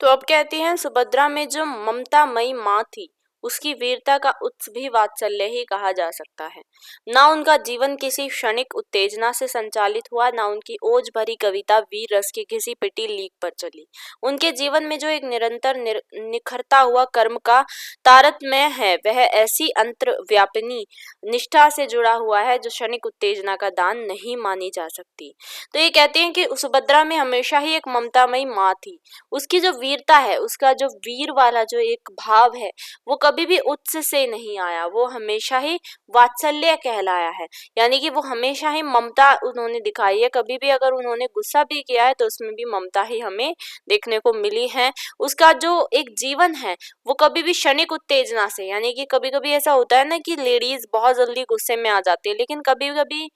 तो अब कहती हैं सुभद्रा में जो ममतामयी माँ थी उसकी वीरता का उत्स भी वात्सल्य ही कहा जा सकता है। ना उनका जीवन किसी क्षणिक उत्तेजना से संचालित हुआ, ना उनकी ओज भरी कविता वीर रस की किसी पिटी लीक पर चली। उनके जीवन में जो एक निरंतर निखरता हुआ कर्म का तारतम्य है वह ऐसी अंतर्व्यापिनी निष्ठा से जुड़ा हुआ है जो क्षणिक उत्तेजना का दान नहीं मानी जा सकती। तो ये कहते हैं कि सुभद्रा में हमेशा ही एक ममतामयी माँ थी। उसकी जो वीरता है, उसका जो वीर वाला जो एक भाव है वो कभी भी उत्स से नहीं आया, वो हमेशा ही वात्सल्य कहलाया है, यानी कि वो हमेशा ही ममता उन्होंने दिखाई है। कभी भी अगर उन्होंने गुस्सा भी किया है तो उसमें भी ममता ही हमें देखने को मिली है। उसका जो एक जीवन है वो कभी भी क्षणिक उत्तेजना से, यानी कि कभी कभी ऐसा होता है ना कि लेडीज बहुत जल्दी गुस्से में आ जाती है, लेकिन कभी कभी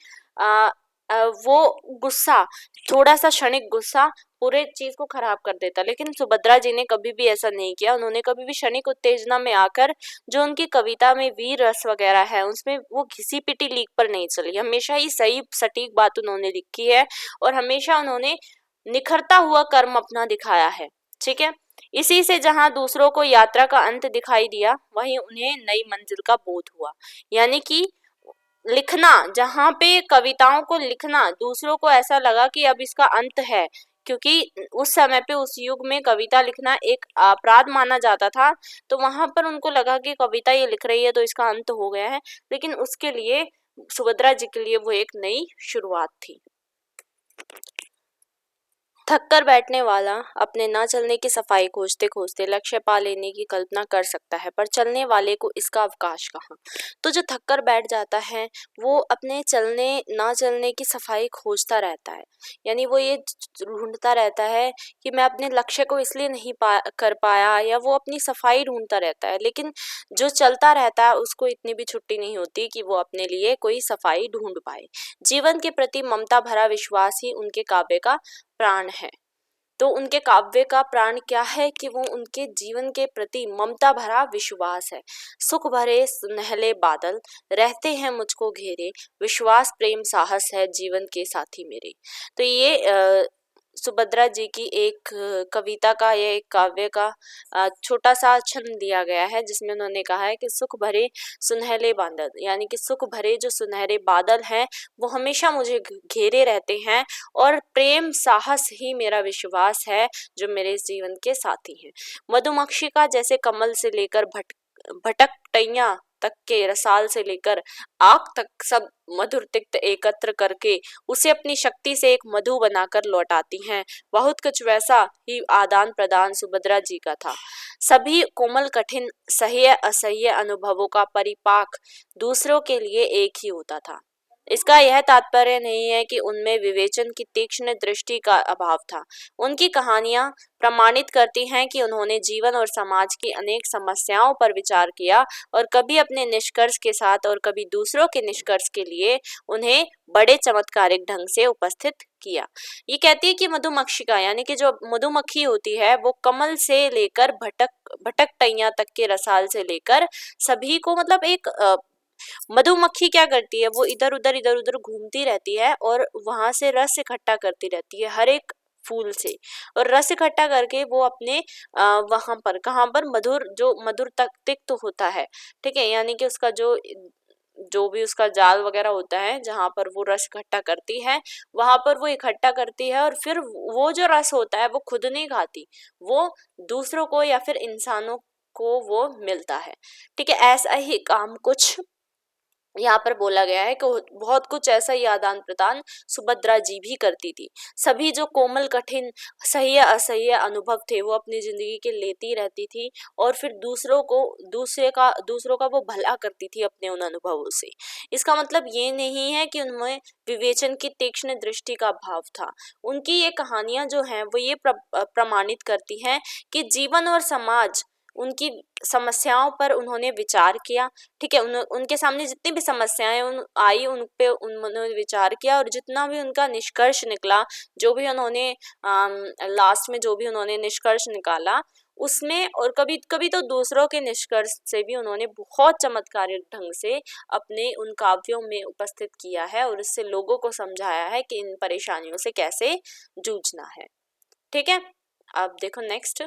वो गुस्सा, थोड़ा सा क्षणिक गुस्सा पूरे चीज को खराब कर देता। लेकिन सुभद्रा जी ने कभी भी ऐसा नहीं किया, उन्होंने कभी भी क्षणिक उत्तेजना में आकर जो उनकी कविता में वीर रस वगैरह है उसमें वो घिसी पिटी लीक पर नहीं चली, हमेशा ही सही सटीक बात उन्होंने लिखी है और हमेशा उन्होंने निखरता हुआ कर्म अपना दिखाया है। ठीक है, इसी से जहां दूसरों को यात्रा का अंत दिखाई दिया वहीं उन्हें नई मंजिल का बोध हुआ। यानी कि लिखना, जहाँ पे कविताओं को लिखना दूसरों को ऐसा लगा कि अब इसका अंत है, क्योंकि उस समय पे उस युग में कविता लिखना एक अपराध माना जाता था, तो वहां पर उनको लगा कि कविता ये लिख रही है तो इसका अंत हो गया है। लेकिन उसके लिए सुभद्रा जी के लिए वो एक नई शुरुआत थी। थक कर बैठने वाला अपने न चलने की सफाई खोजते खोजते लक्ष्य पा लेने की कल्पना कर सकता है, पर चलने वाले को इसका अवकाश कहाँ। तो जो थक कर बैठ जाता है वो अपने चलने ना चलने की सफाई खोजता रहता है, यानी वो ये ढूंढता रहता है कि मैं अपने लक्ष्य को इसलिए नहीं कर पाया, या वो अपनी सफाई ढूंढता रहता है। लेकिन जो चलता रहता है उसको इतनी भी छुट्टी नहीं होती कि वो अपने लिए कोई सफाई ढूंढ पाए। जीवन के प्रति ममता भरा विश्वास ही उनके काव्य का प्राण है। तो उनके काव्य का प्राण क्या है कि वो उनके जीवन के प्रति ममता भरा विश्वास है। सुख भरे सुनहले बादल रहते हैं मुझको घेरे, विश्वास प्रेम साहस है जीवन के साथी मेरे। तो ये सुभद्रा जी की एक कविता का, या एक काव्य का छोटा सा छंद दिया गया है, जिसमें उन्होंने कहा है कि सुख भरे सुनहले बादल, यानी कि सुख भरे जो सुनहरे बादल हैं वो हमेशा मुझे घेरे रहते हैं, और प्रेम साहस ही मेरा विश्वास है जो मेरे जीवन के साथी हैं। मधुमक्षिका जैसे कमल से लेकर भटकटैया तक के रसाल से लेकर आग तक सब मधुर तिक्त एकत्र करके उसे अपनी शक्ति से एक मधु बनाकर लौटाती हैं। बहुत कुछ वैसा ही आदान प्रदान सुभद्रा जी का था। सभी कोमल कठिन सह्य असह्य अनुभवों का परिपाक दूसरों के लिए एक ही होता था। इसका यह तात्पर्य नहीं है कि उनमें विवेचन की तीक्ष्ण दृष्टि का अभाव था। उनकी कहानियां प्रमाणित करती हैं कि उन्होंने जीवन और समाज की अनेक समस्याओं पर विचार किया, और कभी अपने निष्कर्ष के साथ और कभी दूसरों के निष्कर्ष के लिए उन्हें बड़े चमत्कारिक ढंग से उपस्थित किया। ये कहती है कि मधुमक्षिका यानी कि जो मधुमक्खी होती है वो कमल से लेकर भटकटैया तक के रसाल से लेकर सभी को, मतलब एक मधुमक्खी क्या करती है, वो इधर उधर घूमती रहती है और वहां से रस इकट्ठा करती रहती है हर एक फूल से, और रस इकट्ठा करके वो अपने वहां पर, कहाँ पर, मधुर तक तिक्त होता है, ठीक है, यानी कि उसका जो भी उसका जाल वगैरह होता है जहां पर वो रस इकट्ठा करती है, वहां पर वो इकट्ठा करती है, और फिर वो जो रस होता है वो खुद नहीं खाती, वो दूसरों को या फिर इंसानों को वो मिलता है। ठीक है, ऐसा ही काम कुछ यहाँ पर बोला गया है कि बहुत कुछ ऐसा ही आदान प्रदान सुभद्रा जी भी करती थी। सभी जो कोमल कठिन सह्य असह्य अनुभव थे वो अपनी जिंदगी के लेती रहती थी, और फिर दूसरों का वो भला करती थी अपने उन अनुभवों से। इसका मतलब ये नहीं है कि उनमें विवेचन की तीक्ष्ण दृष्टि का भाव था। उनकी ये कहानियां जो हैं वो ये प्रमाणित करती हैं कि जीवन और समाज, उनकी समस्याओं पर उन्होंने विचार किया। ठीक है, उनके सामने जितनी भी समस्याएं आई उन पे उन्होंने विचार किया, और जितना भी उनका निष्कर्ष निकला, जो भी उन्होंने लास्ट में जो भी उन्होंने निष्कर्ष निकाला उसमें, और कभी कभी तो दूसरों के निष्कर्ष से भी उन्होंने बहुत चमत्कारिक ढंग से अपने उन काव्यों में उपस्थित किया है, और इससे लोगों को समझाया है कि इन परेशानियों से कैसे जूझना है। ठीक है, अब देखो नेक्स्ट।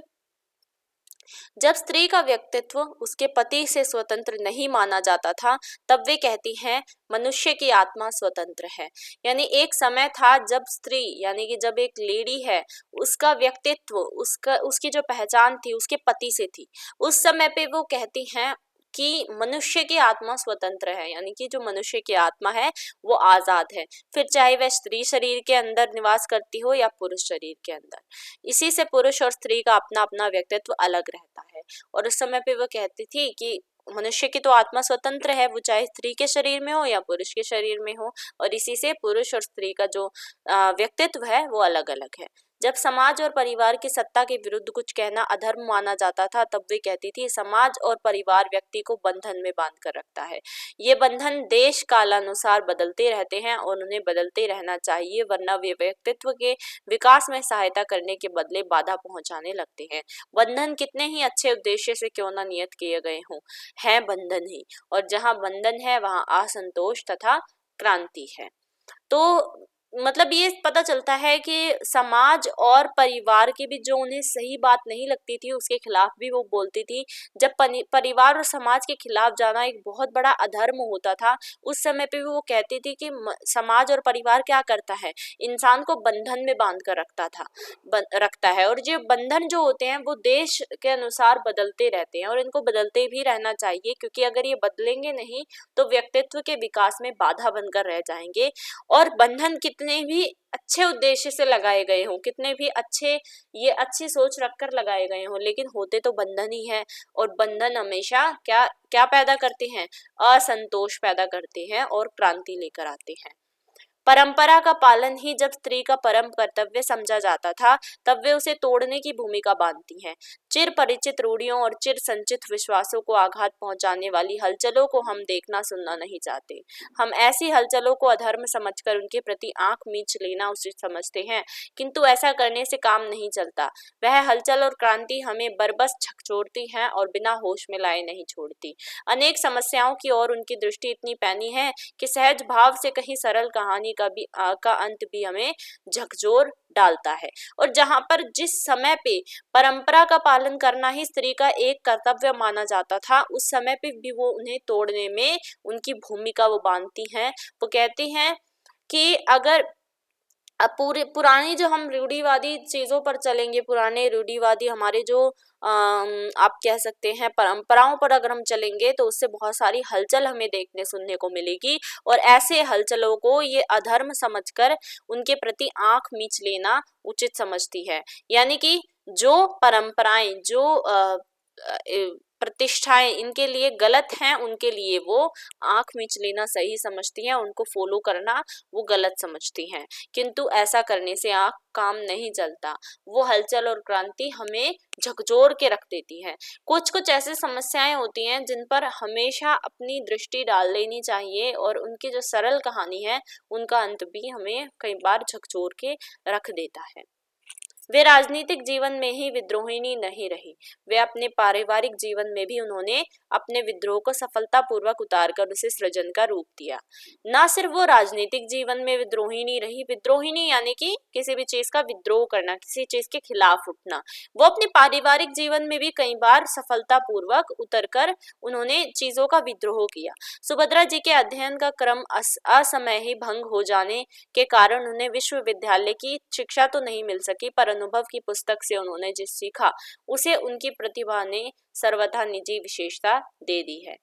जब स्त्री का व्यक्तित्व उसके पति से स्वतंत्र नहीं माना जाता था, तब वे कहती हैं मनुष्य की आत्मा स्वतंत्र है। यानी एक समय था जब स्त्री, यानी कि जब एक लेडी है, उसका व्यक्तित्व, उसकी जो पहचान थी उसके पति से थी। उस समय पे वो कहती हैं कि मनुष्य की आत्मा स्वतंत्र है, यानी कि जो मनुष्य की आत्मा है वो आजाद है, फिर चाहे वह स्त्री शरीर के अंदर निवास करती हो या पुरुष शरीर के अंदर। इसी से पुरुष और स्त्री का अपना अपना व्यक्तित्व अलग रहता है। और उस समय पे वो कहती थी कि मनुष्य की तो आत्मा स्वतंत्र है, वो चाहे स्त्री के शरीर में हो या पुरुष के शरीर में हो, और इसी से पुरुष और स्त्री का जो व्यक्तित्व है वो अलग अलग है। जब समाज और परिवार की सत्ता के विरुद्ध कुछ कहना अधर्म माना जाता था, तब वे कहती थी समाज और परिवार व्यक्ति को बंधन में बांध कर रखता है। ये बंधन देश कालानुसार बदलते रहते हैं और उन्हें बदलते रहना चाहिए, वरना वे व्यक्तित्व के विकास में सहायता करने के बदले बाधा पहुंचाने लगते हैं। बंधन कितने ही अच्छे उद्देश्य से क्यों न नियत किए गए हों, है बंधन ही, और जहां बंधन है वहां असंतोष तथा क्रांति है। तो मतलब ये पता चलता है कि समाज और परिवार की भी जो उन्हें सही बात नहीं लगती थी उसके खिलाफ भी वो बोलती थी। जब परिवार और समाज के खिलाफ जाना एक बहुत बड़ा अधर्म होता था, उस समय पे भी वो कहती थी कि समाज और परिवार क्या करता है, इंसान को बंधन में बांध कर रखता है, और ये बंधन जो होते हैं वो देश के अनुसार बदलते रहते हैं, और इनको बदलते भी रहना चाहिए, क्योंकि अगर ये बदलेंगे नहीं तो व्यक्तित्व के विकास में बाधा बनकर रह जाएंगे। और बंधन कितने भी अच्छे उद्देश्य से लगाए गए हों, कितने भी ये अच्छी सोच रखकर लगाए गए हों, लेकिन होते तो बंधन ही है। और बंधन हमेशा क्या क्या पैदा करते हैं? असंतोष पैदा करते हैं और क्रांति लेकर आते हैं। परंपरा का पालन ही जब स्त्री का परम कर्तव्य समझा जाता था, तब वे उसे तोड़ने की भूमिका बांधती हैं। चिर परिचित रूढ़ियों और चिर संचित विश्वासों को आघात पहुंचाने वाली हलचलों को हम देखना सुनना नहीं चाहते। हम ऐसी हलचलों को अधर्म समझकर उनके प्रति आंख मीच लेना उचित समझते हैं, किंतु ऐसा करने से काम नहीं चलता। वह हलचल और क्रांति हमें बरबस झकझोरती है और बिना होश में लाए नहीं छोड़ती। अनेक समस्याओं की ओर उनकी दृष्टि इतनी पैनी है कि सहज भाव से कहीं सरल कहानी का अंत भी हमें झकझोर डालता है। और जहां पर जिस समय पे परंपरा का पालन करना ही स्त्री का एक कर्तव्य माना जाता था, उस समय पे भी वो उन्हें तोड़ने में उनकी भूमिका वो बांधती हैं। वो कहती हैं कि अगर अब पुरानी जो हम रूढ़िवादी चीजों पर चलेंगे, पुराने रूढ़िवादी हमारे जो आप कह सकते हैं परंपराओं पर अगर हम चलेंगे, तो उससे बहुत सारी हलचल हमें देखने सुनने को मिलेगी। और ऐसे हलचलों को ये अधर्म समझकर उनके प्रति आंख मीच लेना उचित समझती है। यानी कि जो परंपराएं, जो प्रतिष्ठाएं इनके लिए गलत हैं, उनके लिए वो आंख मीच लेना सही समझती हैं, उनको फॉलो करना वो गलत समझती हैं। किंतु ऐसा करने से काम नहीं चलता। वो हलचल और क्रांति हमें झकझोर के रख देती है। कुछ कुछ ऐसी समस्याएं होती हैं जिन पर हमेशा अपनी दृष्टि डाल लेनी चाहिए, और उनकी जो सरल कहानी है उनका अंत भी हमें कई बार झकझोर के रख देता है। वे राजनीतिक जीवन में ही विद्रोहिणी नहीं रही, वे अपने पारिवारिक जीवन में भी उन्होंने अपने विद्रोह को सफलतापूर्वक उतारकर उसे सृजन का रूप दिया। न सिर्फ वो राजनीतिक जीवन में विद्रोहिणी रही, विद्रोहिणी यानी कि किसी भी चीज का विद्रोह करना, किसी चीज के खिलाफ उठना, वो अपने पारिवारिक जीवन में भी कई बार सफलतापूर्वक उतरकर उन्होंने चीजों का विद्रोह किया। सुभद्रा जी के अध्ययन का क्रम असमय ही भंग हो जाने के कारण उन्हें विश्वविद्यालय की शिक्षा तो नहीं मिल सकी, पर अनुभव की पुस्तक से उन्होंने जो सीखा उसे उनकी प्रतिभा ने सर्वथा निजी विशेषता दे दी है।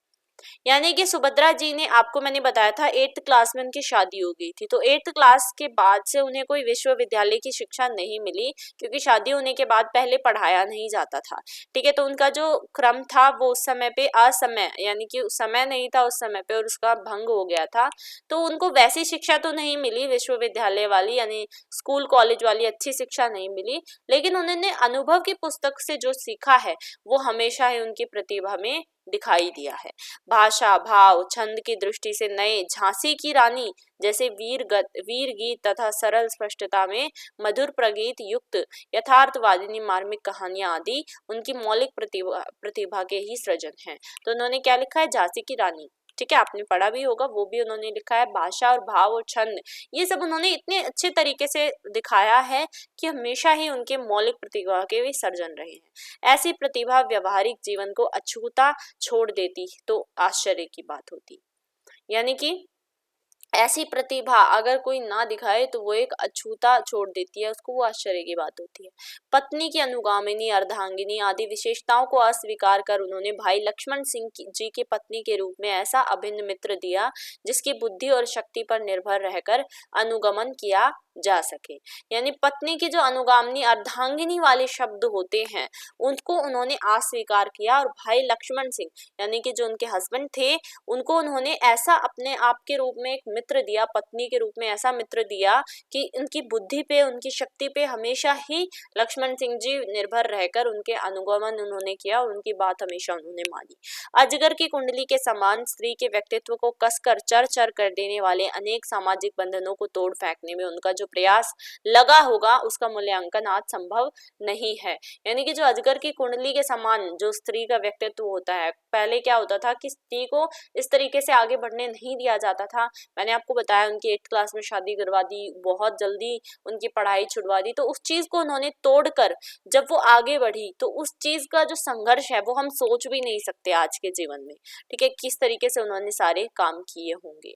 यानी कि सुभद्रा जी ने, आपको मैंने बताया था 8th क्लास में उनकी शादी हो गई थी, तो 8th क्लास के बाद से उन्हें कोई विश्वविद्यालय की शिक्षा नहीं मिली, क्योंकि शादी होने के बाद पहले पढ़ाया नहीं जाता था। ठीक है, तो उनका जो क्रम था वो उस समय पे असमय, यानी कि समय नहीं था उस समय पे, और उसका भंग हो गया था। तो उनको वैसी शिक्षा तो नहीं मिली विश्वविद्यालय वाली, यानी स्कूल कॉलेज वाली अच्छी शिक्षा नहीं मिली, लेकिन उन्होंने अनुभव की पुस्तक से जो सीखा है वो हमेशा ही उनकी प्रतिभा में दिखाई दिया है। भाषा, भाव, छंद की दृष्टि से नए झांसी की रानी जैसे वीर गीत तथा सरल स्पष्टता में मधुर प्रगीत युक्त यथार्थवादिनी मार्मिक कहानियां आदि उनकी मौलिक प्रतिभा के ही सृजन हैं। तो उन्होंने क्या लिखा है? झांसी की रानी। ठीक है, आपने पढ़ा भी होगा, वो भी उन्होंने लिखा है। भाषा और भाव और छंद, ये सब उन्होंने इतने अच्छे तरीके से दिखाया है कि हमेशा ही उनके मौलिक प्रतिभा के भी सर्जन रहे हैं। ऐसी प्रतिभा व्यवहारिक जीवन को अछूता छोड़ देती तो आश्चर्य की बात होती। यानी कि ऐसी प्रतिभा अगर कोई ना दिखाए तो वो एक अछूता छोड़ देती है, उसको वो आश्चर्य की बात होती है। पत्नी की अनुगामिनी, अर्धांगिनी आदि विशेषताओं को अस्वीकार कर उन्होंने भाई लक्ष्मण सिंह जी की पत्नी के रूप में ऐसा अभिन्न मित्र दिया जिसकी बुद्धि और शक्ति पर निर्भर रहकर अनुगमन किया जा सके। यानी पत्नी की जो अनुगामिनी, अर्धांगिनी वाले शब्द होते हैं उनको उन्होंने अस्वीकार किया, और भाई लक्ष्मण सिंह यानी कि जो उनके हस्बैंड थे उनको उन्होंने ऐसा अपने आप के रूप में एक मित्र दिया, पत्नी के रूप में ऐसा मित्र दिया कि उनकी बुद्धि पे, उनकी शक्ति पे हमेशा ही लक्ष्मण सिंह जी निर्भर रहकर उनके अनुगमन उन्होंने किया और उनकी बात हमेशा उन्होंने मानी। अजगर की कुंडली के समान स्त्री के व्यक्तित्व को कसकर चर चर कर देने वाले अनेक सामाजिक बंधनों को तोड़ फेंकने में उनका जो प्रयास लगा होगा उसका मूल्यांकन आज संभव नहीं है। यानी कि जो अजगर की कुंडली के समान जो स्त्री का व्यक्तित्व होता है, पहले क्या होता था कि स्त्री को इस तरीके से आगे बढ़ने नहीं दिया जाता था। मैंने आपको बताया उनकी 8th क्लास में शादी करवा दी, बहुत जल्दी उनकी पढ़ाई छुड़वा दी, तो उस चीज को उन्होंने तोड़कर जब वो आगे बढ़ी तो उस चीज का जो संघर्ष है वो हम सोच भी नहीं सकते आज के जीवन में। ठीक है, किस तरीके से उन्होंने सारे काम किए होंगे।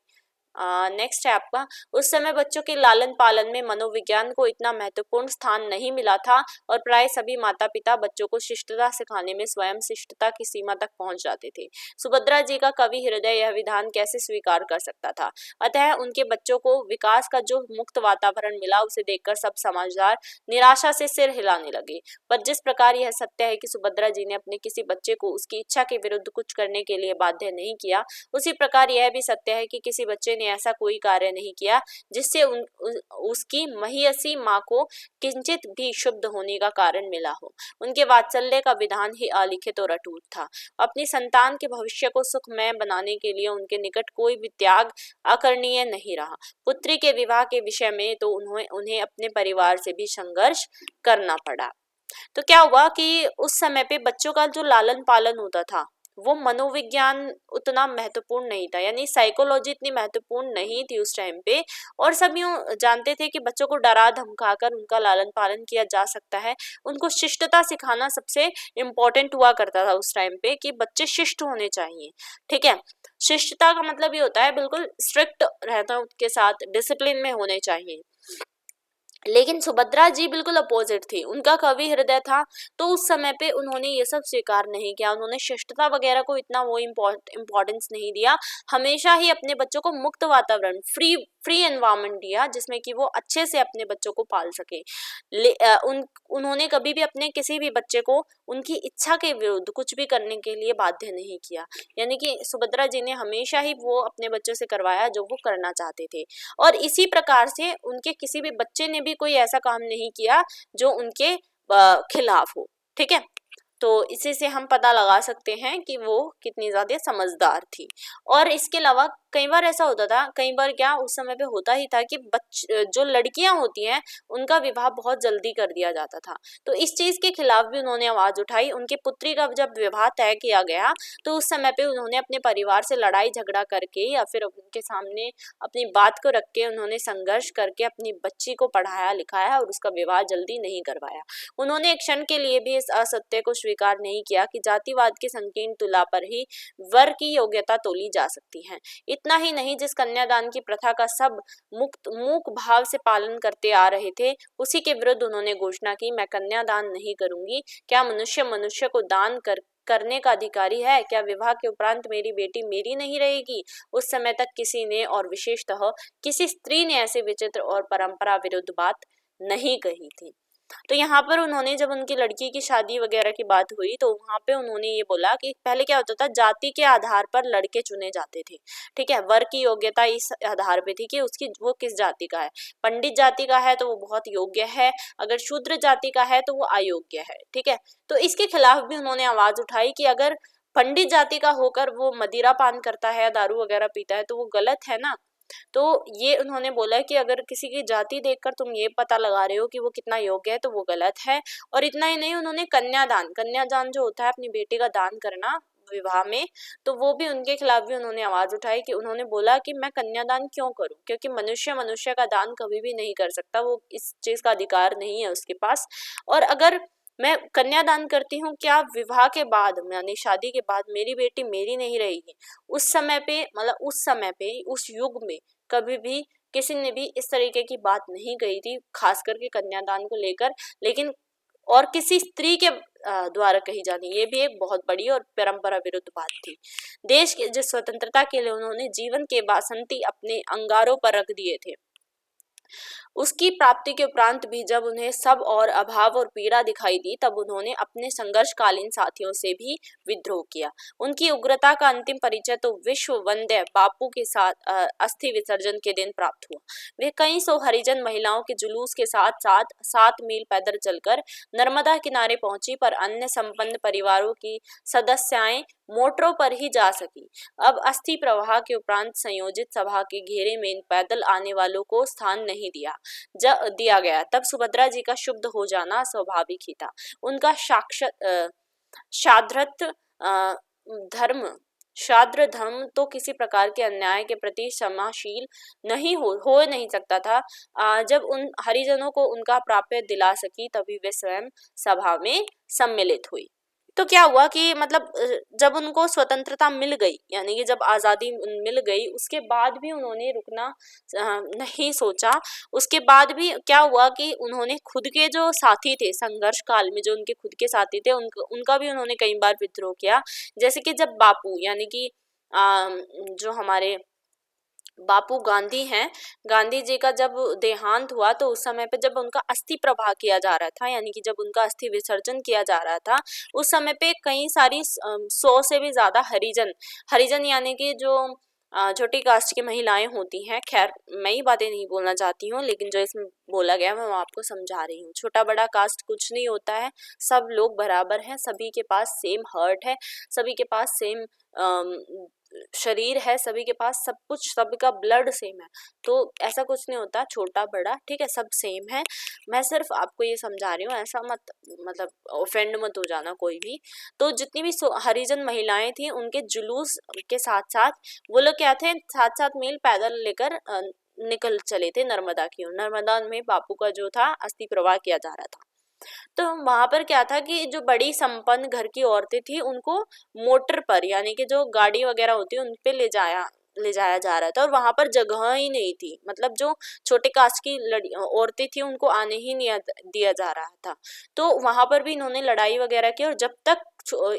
नेक्स्ट है आपका, उस समय बच्चों के लालन पालन में मनोविज्ञान को इतना महत्वपूर्ण स्थान नहीं मिला था और प्राय सभी माता पिता बच्चों को शिष्टता सिखाने में स्वयं शिष्टता की सीमा तक पहुंच जाते थे। सुभद्रा जी का कवि हृदय यह विधान कैसे स्वीकार कर सकता था। अतः उनके बच्चों को विकास का जो मुक्त वातावरण मिला उसे देखकर सब समझदार निराशा से सिर हिलाने लगे। पर जिस प्रकार यह सत्य है कि सुभद्रा जी ने अपने किसी बच्चे को उसकी इच्छा के विरुद्ध कुछ करने के लिए बाध्य नहीं किया, उसी प्रकार यह भी सत्य है कि किसी बच्चे ने ऐसा कोई कार्य नहीं किया जिससे उसकी महियसी माँ को किंचित भी शुद्ध होने का कारण मिला हो। उनके वात्सल्य का विधान ही अलिखित और अटूट था। अपनी संतान के भविष्य को सुखमय बनाने के लिए उनके निकट कोई भी त्याग अकरणीय नहीं रहा। पुत्री के विवाह के विषय में तो उन्हें अपने परिवार से भी संघर्ष करना पड़ा। तो क्या हुआ कि उस समय पे बच्चों का जो लालन पालन होता था वो मनोविज्ञान उतना महत्वपूर्ण नहीं था, यानी साइकोलॉजी इतनी महत्वपूर्ण नहीं थी उस टाइम पे, और सब यूं जानते थे कि बच्चों को डरा धमकाकर उनका लालन पालन किया जा सकता है। उनको शिष्टता सिखाना सबसे इम्पोर्टेंट हुआ करता था उस टाइम पे कि बच्चे शिष्ट होने चाहिए। ठीक है, शिष्टता का मतलब ये होता है बिल्कुल स्ट्रिक्ट रहना, उनके साथ डिसिप्लिन में होने चाहिए। लेकिन सुभद्रा जी बिल्कुल अपोजिट थी, उनका कवि हृदय था, तो उस समय पे उन्होंने ये सब स्वीकार नहीं किया, उन्होंने शिष्टता वगैरह को इतना वो इम्पोर्टेंस नहीं दिया। हमेशा ही अपने बच्चों को मुक्त वातावरण, फ्री एनवायरनमेंट दिया जिसमें कि वो अच्छे से अपने बच्चों को पाल सके। उन्होंने कभी भी अपने किसी भी बच्चे को उनकी इच्छा के विरुद्ध कुछ भी करने के लिए बाध्य नहीं किया, यानी कि सुभद्रा जी ने हमेशा ही वो अपने बच्चों से करवाया जो वो करना चाहते थे। और इसी प्रकार से उनके किसी भी बच्चे ने भी कोई ऐसा काम नहीं किया जो उनके खिलाफ हो। ठीक है, तो इसी से हम पता लगा सकते हैं कि वो कितनी ज्यादा समझदार थी। और इसके अलावा कई बार ऐसा होता था, कई बार क्या उस समय पे होता ही था कि जो लड़कियां होती हैं उनका विवाह बहुत जल्दी कर दिया जाता था, तो इस चीज के खिलाफ भी उन्होंने आवाज उठाई। उनकी पुत्री का जब विवाह तय किया गया तो उस समय पे उन्होंने अपने परिवार से लड़ाई झगड़ा करके या फिर उनके सामने अपनी बात को रख के उन्होंने संघर्ष करके अपनी बच्ची को पढ़ाया लिखाया और उसका विवाह जल्दी नहीं करवाया। उन्होंने एक क्षण के लिए भी इस असत्य को स्वीकार नहीं किया कि जातिवाद की संकीर्ण तुला पर ही वर की योग्यता तोली जा सकती है। इतना ही नहीं, जिस कन्यादान की प्रथा का सब मूक भाव से पालन करते आ रहे थे उसी के विरुद्ध उन्होंने घोषणा की, मैं कन्यादान नहीं करूंगी। क्या मनुष्य को दान करने का अधिकारी है? क्या विवाह के उपरांत मेरी बेटी मेरी नहीं रहेगी? उस समय तक किसी ने, और विशेषतः किसी स्त्री ने, ऐसे विचित्र और परंपरा विरुद्ध बात नहीं कही थी। तो यहाँ पर उन्होंने, जब उनकी लड़की की शादी वगैरह की बात हुई तो वहां पे उन्होंने ये बोला कि पहले क्या होता था, जाति के आधार पर लड़के चुने जाते थे। ठीक है, वर की योग्यता इस आधार पे थी कि उसकी वो किस जाति का है। पंडित जाति का है तो वो बहुत योग्य है, अगर शूद्र जाति का है तो वो अयोग्य है। ठीक है, तो इसके खिलाफ भी उन्होंने आवाज उठाई कि अगर पंडित जाति का होकर वो मदिरा पान करता है, दारू वगैरह पीता है तो वो गलत है ना। तो ये उन्होंने बोला कि अगर किसी की जाति देखकर तुम ये पता लगा रहे हो कि वो कितना योग्य है तो वो गलत है। और इतना ही नहीं, उन्होंने कन्यादान जो होता है अपनी बेटी का दान करना विवाह में, तो वो भी उनके खिलाफ भी उन्होंने आवाज उठाई कि उन्होंने बोला कि मैं कन्यादान क्यों करूं, क्योंकि मनुष्य का दान कभी भी नहीं कर सकता, वो इस चीज का अधिकार नहीं है उसके पास। और अगर मैं कन्यादान करती हूँ, क्या विवाह के बाद यानी शादी के बाद मेरी बेटी मेरी नहीं रहेगी? उस समय पे, मतलब उस समय पे, उस युग में कभी भी किसी ने भी इस तरीके की बात नहीं कही थी, खास करके कन्यादान को लेकर। लेकिन और किसी स्त्री के द्वारा कही जानी, ये भी एक बहुत बड़ी और परंपरा विरुद्ध बात थी। देश के जिस स्वतंत्रता के लिए उन्होंने जीवन के बासंती अपने अंगारों पर रख दिए थे, उसकी प्राप्ति के उपरांत भी जब उन्हें सब और अभाव और पीड़ा दिखाई दी तब उन्होंने अपने संघर्षकालीन साथियों से भी विद्रोह किया। उनकी उग्रता का अंतिम परिचय तो विश्व वंद्य बापू के साथ अस्थि विसर्जन के दिन प्राप्त हुआ। वे कई सौ हरिजन महिलाओं के जुलूस के साथ साथ 7 मील पैदल चलकर नर्मदा किनारे पहुंची, पर अन्य संपन्न परिवारों की सदस्याएं मोटरों पर ही जा सकी। अब अस्थि प्रवाह के उपरांत संयोजित सभा के घेरे में इन पैदल आने वालों को स्थान नहीं दिया गया। तब सुभद्रा जी का शुद्ध हो जाना स्वाभाविक ही था। उनका शाद्र धर्म तो किसी प्रकार के अन्याय के प्रति क्षमाशील हो नहीं सकता था। जब उन हरिजनों को उनका प्राप्य दिला सकी तभी वे स्वयं सभा में सम्मिलित हुई। तो क्या हुआ कि मतलब जब उनको स्वतंत्रता मिल गई, यानी कि जब आज़ादी मिल गई, उसके बाद भी उन्होंने रुकना नहीं सोचा। उसके बाद भी क्या हुआ कि उन्होंने खुद के जो साथी थे संघर्ष काल में, जो उनके खुद के साथी थे, उनका भी उन्होंने कई बार विद्रोह किया। जैसे कि जब बापू यानी कि जो हमारे बापू गांधी हैं, गांधी जी का जब देहांत हुआ तो उस समय पे जब उनका अस्थि प्रवाह किया जा रहा था, यानी कि जब उनका अस्थि विसर्जन किया जा रहा था, उस समय पे कई सारी 100 से भी ज्यादा हरिजन, हरिजन यानी कि जो छोटी कास्ट की महिलाएं होती हैं, खैर मैं ही बातें नहीं बोलना चाहती हूँ, लेकिन जो इसमें बोला गया मैं आपको समझा रही हूँ। छोटा बड़ा कास्ट कुछ नहीं होता है, सब लोग बराबर हैं, सभी के पास सेम हार्ट है, सभी के पास सेम शरीर है, सभी के पास सब कुछ, सबका ब्लड सेम है। तो ऐसा कुछ नहीं होता छोटा बड़ा, ठीक है, सब सेम है। मैं सिर्फ आपको ये समझा रही हूँ, ऐसा मत मतलब ऑफेंड मत हो जाना कोई भी। तो जितनी भी हरिजन महिलाएं थी, उनके जुलूस के साथ साथ वो लोग क्या थे, 7-7 मील पैदल लेकर निकल चले थे नर्मदा की ओर। नर्मदा में बापू का जो था अस्थि प्रवाह किया जा रहा था। तो वहां पर क्या था कि जो बड़ी संपन्न घर की औरतें थी, उनको मोटर पर, यानी कि जो गाड़ी वगैरह होती है उन पे ले जाया जा रहा था, और वहां पर जगह ही नहीं थी। मतलब जो छोटे कास्ट की औरतें थी, उनको आने ही नहीं दिया जा रहा था। तो वहां पर भी इन्होंने लड़ाई वगैरह की, और जब तक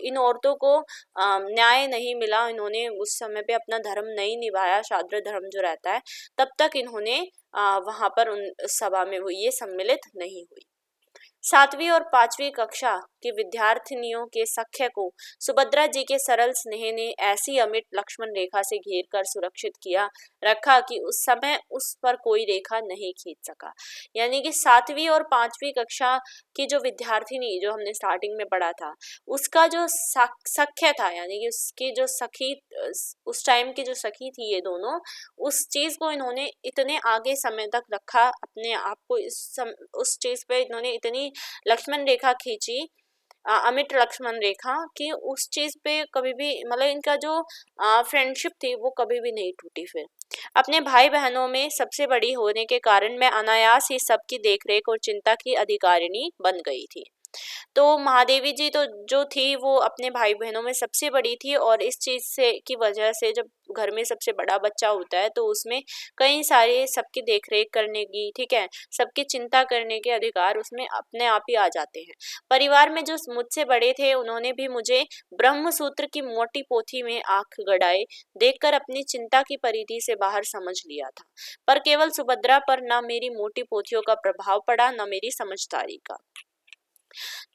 इन औरतों को न्याय नहीं मिला, इन्होंने उस समय पे अपना धर्म नहीं निभाया, शाद्र धर्म जो रहता है, तब तक इन्होंने वहां पर उन सभा में वो ये सम्मिलित नहीं हुई। 7वीं और 5वीं कक्षा की विद्यार्थिनियों के सख्य को सुभद्रा जी के सरल स्नेह ने ऐसी अमिट लक्ष्मण रेखा से घेर कर सुरक्षित किया रखा कि उस समय उस पर कोई रेखा नहीं खींच सका। यानी कि 7वीं और 5वीं कक्षा की जो विद्यार्थिनी, जो हमने स्टार्टिंग में पढ़ा था, उसका जो सख्य था, यानी कि उसकी जो सखी, उस टाइम की जो सखी थी, ये दोनों, उस चीज को इन्होंने इतने आगे समय तक रखा अपने आप को, उस चीज पे इन्होंने इतनी लक्ष्मण रेखा खींची, अमिट लक्ष्मण रेखा, कि उस चीज पे कभी भी मतलब इनका जो फ्रेंडशिप थी वो कभी भी नहीं टूटी। फिर अपने भाई बहनों में सबसे बड़ी होने के कारण मैं अनायास ही सबकी देखरेख और चिंता की अधिकारिणी बन गई थी। तो महादेवी जी तो जो थी वो अपने भाई बहनों में सबसे बड़ी थी, और इस चीज से की वजह से जब घर में सबसे बड़ा बच्चा होता है तो उसमें कई सारे सबकी देखरेख करने की, ठीक है, सबकी चिंता करने के अधिकार उसमें अपने आप ही आ जाते हैं। परिवार में जो मुझसे बड़े थे, उन्होंने भी मुझे ब्रह्म सूत्र की मोटी पोथी में आंख गड़ाए देखकर अपनी चिंता की परिधि से बाहर समझ लिया था। पर केवल सुभद्रा पर न मेरी मोटी पोथियों का प्रभाव पड़ा, न मेरी समझदारी का।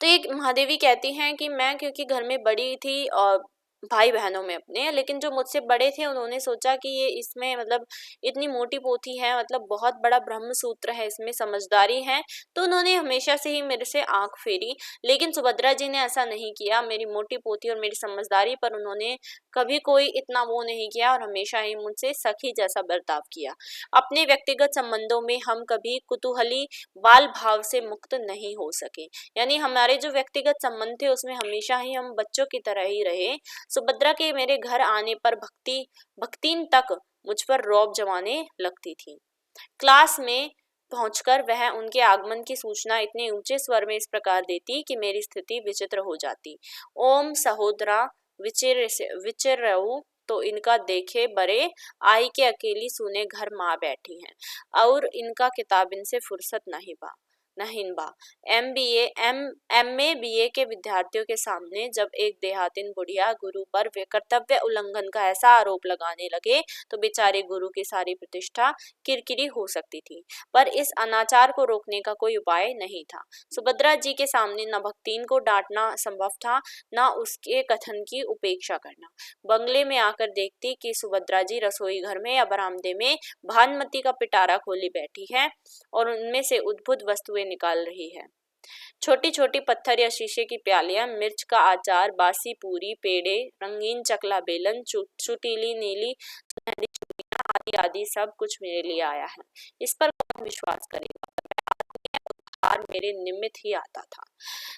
तो एक महादेवी कहती हैं कि मैं क्योंकि घर में बड़ी थी और भाई बहनों में अपने, लेकिन जो मुझसे बड़े थे उन्होंने सोचा कि ये इसमें मतलब इतनी मोटी पोथी है, मतलब बहुत बड़ा ब्रह्म सूत्र है, इसमें समझदारी है, तो उन्होंने हमेशा से ही मेरे से आंख फेरी। लेकिन सुभद्रा जी ने ऐसा नहीं किया, मेरी मोटी पोथी और मेरी समझदारी पर उन्होंने कभी कोई इतना वो नहीं किया, और हमेशा ही मुझसे सखी जैसा बर्ताव किया। अपने व्यक्तिगत संबंधों में हम कभी कुतूहली बाल भाव से मुक्त नहीं हो सके, यानी हमारे जो व्यक्तिगत संबंध थे उसमें हमेशा ही हम बच्चों की तरह ही रहे। सुभद्रा के मेरे घर आने पर भक्तिन तक मुझ पर रौब जमाने लगती थी। क्लास में पहुंचकर वह उनके आगमन की सूचना इतने ऊंचे स्वर में इस प्रकार देती कि मेरी स्थिति विचित्र हो जाती। ओम सहोदरा विचिर रहू, तो इनका देखे बरे, आई के अकेली सुने घर माँ बैठी हैं, और इनका किताब इनसे फुर्सत नहीं बा। MA BA के विद्यार्थियों के सामने जब एक देहातिन बुढ़िया गुरु पर कर्तव्य उल्लंघन का ऐसा आरोप लगाने लगे तो बेचारे गुरु की सारी प्रतिष्ठा किरकिरी हो सकती थी, पर इस अनाचार को रोकने का कोई उपाय नहीं था। सुभद्रा जी के सामने न भक्तिन को डांटना संभव था, न उसके कथन की उपेक्षा करना। बंगले में आकर देखती कि सुभद्रा जी रसोई घर में या बरामदे में भानमती का पिटारा खोली बैठी है और उनमें से उद्भुत वस्तुएं निकाल रही है। छोटी छोटी पत्थर या शीशे की प्यालियां, मिर्च का अचार, बासी पूरी, पेड़े, रंगीन चकला बेलन, चुटीली नीली सुनहरी चूड़ियां आदि आदि सब कुछ मेरे लिए आया है। इस पर कौन विश्वास करेगा, उद्धार मेरे निमित्त ही आता था।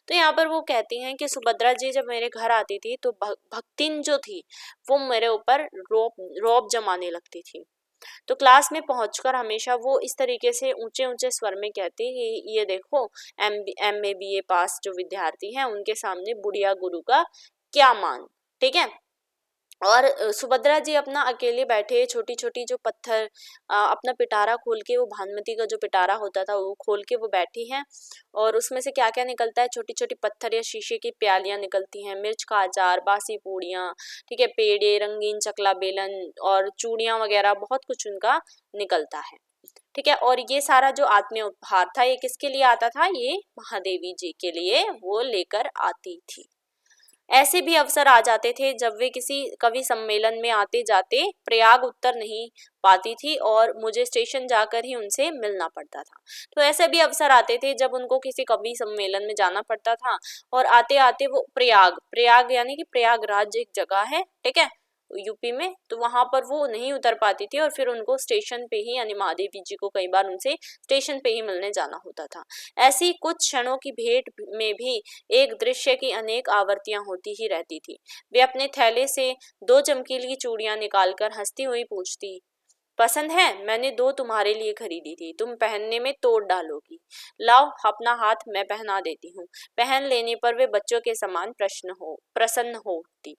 तो यहाँ पर वो कहती हैं कि सुभद्रा जी जब मेरे घर आती थी तो भक्तिन जो थी वो मेरे ऊपर रौब जमाने लगती थी। तो क्लास में पहुंचकर हमेशा वो इस तरीके से ऊंचे ऊंचे स्वर में कहती कि ये देखो MA BA पास जो विद्यार्थी हैं उनके सामने बुढ़िया गुरु का क्या मान। ठीक है। और सुभद्रा जी अपना अकेले बैठे छोटी छोटी जो पत्थर अपना पिटारा खोल के, वो भानुमति का जो पिटारा होता था वो खोल के वो बैठी हैं, और उसमें से क्या क्या निकलता है, छोटी छोटी पत्थर या शीशे की प्यालियां निकलती हैं, मिर्च का अचार, बासी पूड़ियाँ, ठीक है, पेड़े, रंगीन चकला बेलन और चूड़ियाँ वगैरह बहुत कुछ उनका निकलता है। ठीक है। और ये सारा जो आत्मीय उपहार था ये किसके लिए आता था, ये महादेवी जी के लिए वो लेकर आती थी। ऐसे भी अवसर आ जाते थे जब वे किसी कवि सम्मेलन में आते जाते प्रयाग उत्तर नहीं पाती थी और मुझे स्टेशन जाकर ही उनसे मिलना पड़ता था। तो ऐसे भी अवसर आते थे जब उनको किसी कवि सम्मेलन में जाना पड़ता था और आते आते वो प्रयाग यानी कि प्रयागराज एक जगह है, ठीक है, यूपी में, तो वहां पर वो नहीं उतर पाती थी और फिर उनको स्टेशन पे ही, यानी महादेवी जी को कई बार उनसे स्टेशन पे ही मिलने जाना होता था। ऐसी कुछ क्षणों की भेंट में भी एक दृश्य की अनेक आवृत्तियां होती ही रहती थी। वे अपने थैले से 2 चमकीली चूड़ियां निकालकर हंसती हुई पूछती, पसंद है? मैंने 2 तुम्हारे लिए खरीदी थी, तुम पहनने में तोड़ डालोगी। लाओ अपना हाथ, मैं पहना देती हूँ। पहन लेने पर वे बच्चों के समान प्रसन्न होती।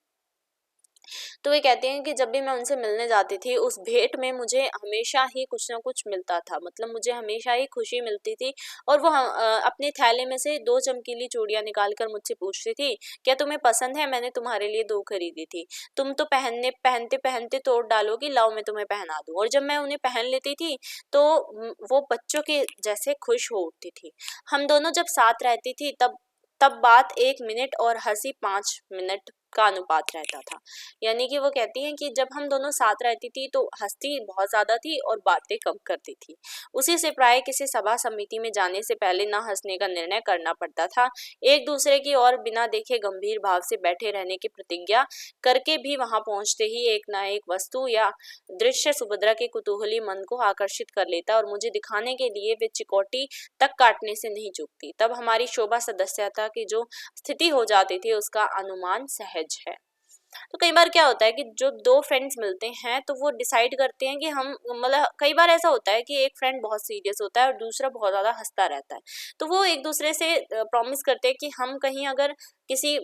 तो वे कहते हैं कि जब भी मैं उनसे मिलने जाती थी उस भेंट में मुझे हमेशा ही कुछ ना कुछ मिलता था, मतलब मुझे हमेशा ही खुशी मिलती थी। और वो अपने थैले में से 2 चमकीली चूड़ियां निकाल कर मुझसे पूछती थी, क्या तुम्हें पसंद है? मैंने तुम्हारे लिए 2 खरीदी थी, तुम तो पहनते पहनते तोड़ डालोगी, लाओ मैं तुम्हें पहना दूं। और जब मैं उन्हें पहन लेती थी तो वो बच्चों के जैसे खुश हो उठती थी। हम दोनों जब साथ रहती थी तब बात 1 मिनट और हंसी 5 मिनट का अनुपात रहता था। यानी कि वो कहती हैं कि जब हम दोनों साथ रहती थी तो हंसती बहुत ज्यादा थी और बातें कम करती थी। उसी से प्राय किसी सभा समिति में जाने से पहले न हंसने का निर्णय करना पड़ता था। एक दूसरे की ओर बिना देखे गंभीर भाव से बैठे रहने की प्रतिज्ञा करके भी वहां पहुंचते ही एक न एक वस्तु या दृश्य सुभद्रा के कुतूहली मन को आकर्षित कर लेता और मुझे दिखाने के लिए वे चिकोटी तक काटने से नहीं चूकती। तब हमारी शोभा सदस्यता की जो स्थिति हो जाती थी उसका अनुमान सहज है। तो कई बार क्या होता है कि जो 2 फ्रेंड्स मिलते हैं तो वो डिसाइड करते हैं कि हम, मतलब कई बार ऐसा होता है कि एक फ्रेंड बहुत सीरियस होता है और दूसरा बहुत ज्यादा हंसता रहता है, तो वो एक दूसरे से प्रॉमिस करते हैं कि हम कहीं अगर किसी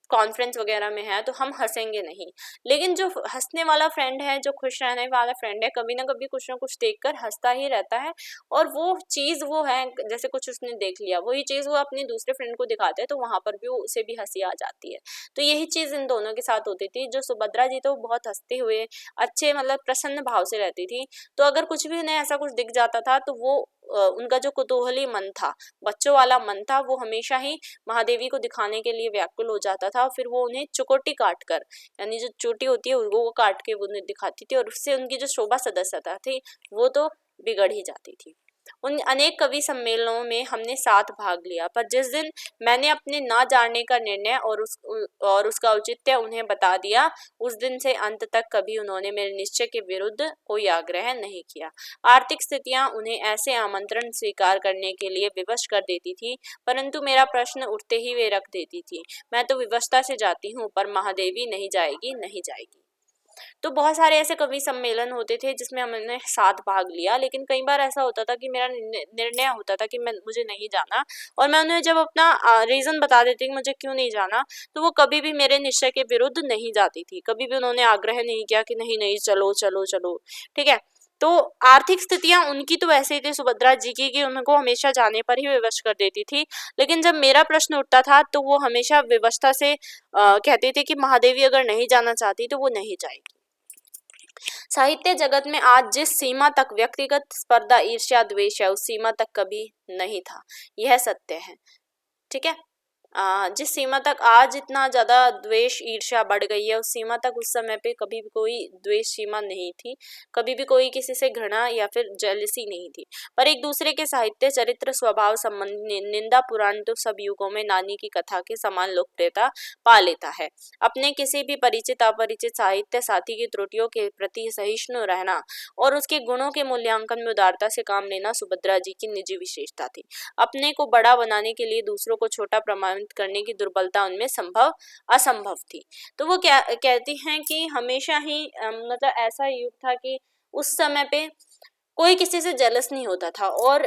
कॉन्फ्रेंस वगैरह में है तो हम हंसेंगे नहीं। लेकिन जो हंसने वाला फ्रेंड है, जो खुश रहने वाला फ्रेंड है, कभी ना कभी कुछ ना कुछ देखकर हंसता ही रहता है। और वो चीज वो है, जैसे कुछ उसने देख लिया वही चीज वो अपने दूसरे फ्रेंड को दिखाते हैं तो वहां पर भी उसे भी हंसी आ जाती है। तो यही चीज इन दोनों के साथ होती थी। जो सुभद्रा जी तो बहुत हंसते हुए अच्छे, मतलब प्रसन्न भाव से रहती थी, तो अगर कुछ भी उन्हें ऐसा कुछ दिख जाता था तो वो उनका जो कुतूहली मन था, बच्चों वाला मन था, वो हमेशा ही महादेवी को दिखाने के लिए व्याकुल हो जाता था। फिर वो उन्हें चुकोटी काट कर, यानी जो चोटी होती है वो काट के वो उन्हें दिखाती थी और उससे उनकी जो शोभा सदस्यता थी वो तो बिगड़ ही जाती थी। उन अनेक कवि सम्मेलनों में हमने साथ भाग लिया, पर जिस दिन मैंने अपने ना जाने का निर्णय और उसका औचित्य उन्हें बता दिया, उस दिन से अंत तक कभी उन्होंने मेरे निश्चय के विरुद्ध कोई आग्रह नहीं किया। आर्थिक स्थितियां उन्हें ऐसे आमंत्रण स्वीकार करने के लिए विवश कर देती थी, परंतु मेरा प्रश्न उठते ही वे रख देती थी, मैं तो विवशता से जाती हूँ पर महादेवी नहीं जाएगी, नहीं जाएगी। तो बहुत सारे ऐसे कवि सम्मेलन होते थे जिसमें हमने साथ भाग लिया, लेकिन कई बार ऐसा होता था कि मेरा निर्णय होता था कि मुझे नहीं जाना, और मैं उन्हें जब अपना रीजन बता देती कि मुझे क्यों नहीं जाना, तो वो कभी भी मेरे निश्चय के विरुद्ध नहीं जाती थी। कभी भी उन्होंने आग्रह नहीं किया कि नहीं नहीं चलो चलो चलो, ठीक है। तो आर्थिक स्थितियां उनकी तो वैसे ही थी सुभद्रा जी की कि उनको हमेशा जाने पर ही विवश कर देती थी, लेकिन जब मेरा प्रश्न उठता था तो वो हमेशा विवशता से कहते थे कि महादेवी अगर नहीं जाना चाहती तो वो नहीं जाएगी। साहित्य जगत में आज जिस सीमा तक व्यक्तिगत स्पर्धा, ईर्ष्या, द्वेष है उस सीमा तक कभी नहीं था, यह सत्य है। ठीक है। जिस सीमा तक आज इतना ज्यादा द्वेष ईर्ष्या बढ़ गई है उस सीमा तक उस समय पे कभी भी कोई द्वेष सीमा नहीं थी, कभी भी कोई किसी से घृणा या फिर जेलसी नहीं थी। पर एक दूसरे के साहित्य, चरित्र, स्वभाव संबंधी निंदा पुराण तो सब युगों में नानी की कथा के समान लोकप्रियता पा लेता है। अपने किसी भी परिचित अपरिचित साहित्य साथी की त्रुटियों के प्रति सहिष्णु रहना और उसके गुणों के मूल्यांकन में उदारता से काम लेना सुभद्रा जी की निजी विशेषता थी। अपने को बड़ा बनाने के लिए दूसरों को छोटा प्रमाणित करने की दुर्बलता उनमें असंभव थी। तो वो क्या कहती हैं कि हमेशा ही मतलब ऐसा युग था कि उस समय पे कोई किसी से जेलस नहीं होता था। और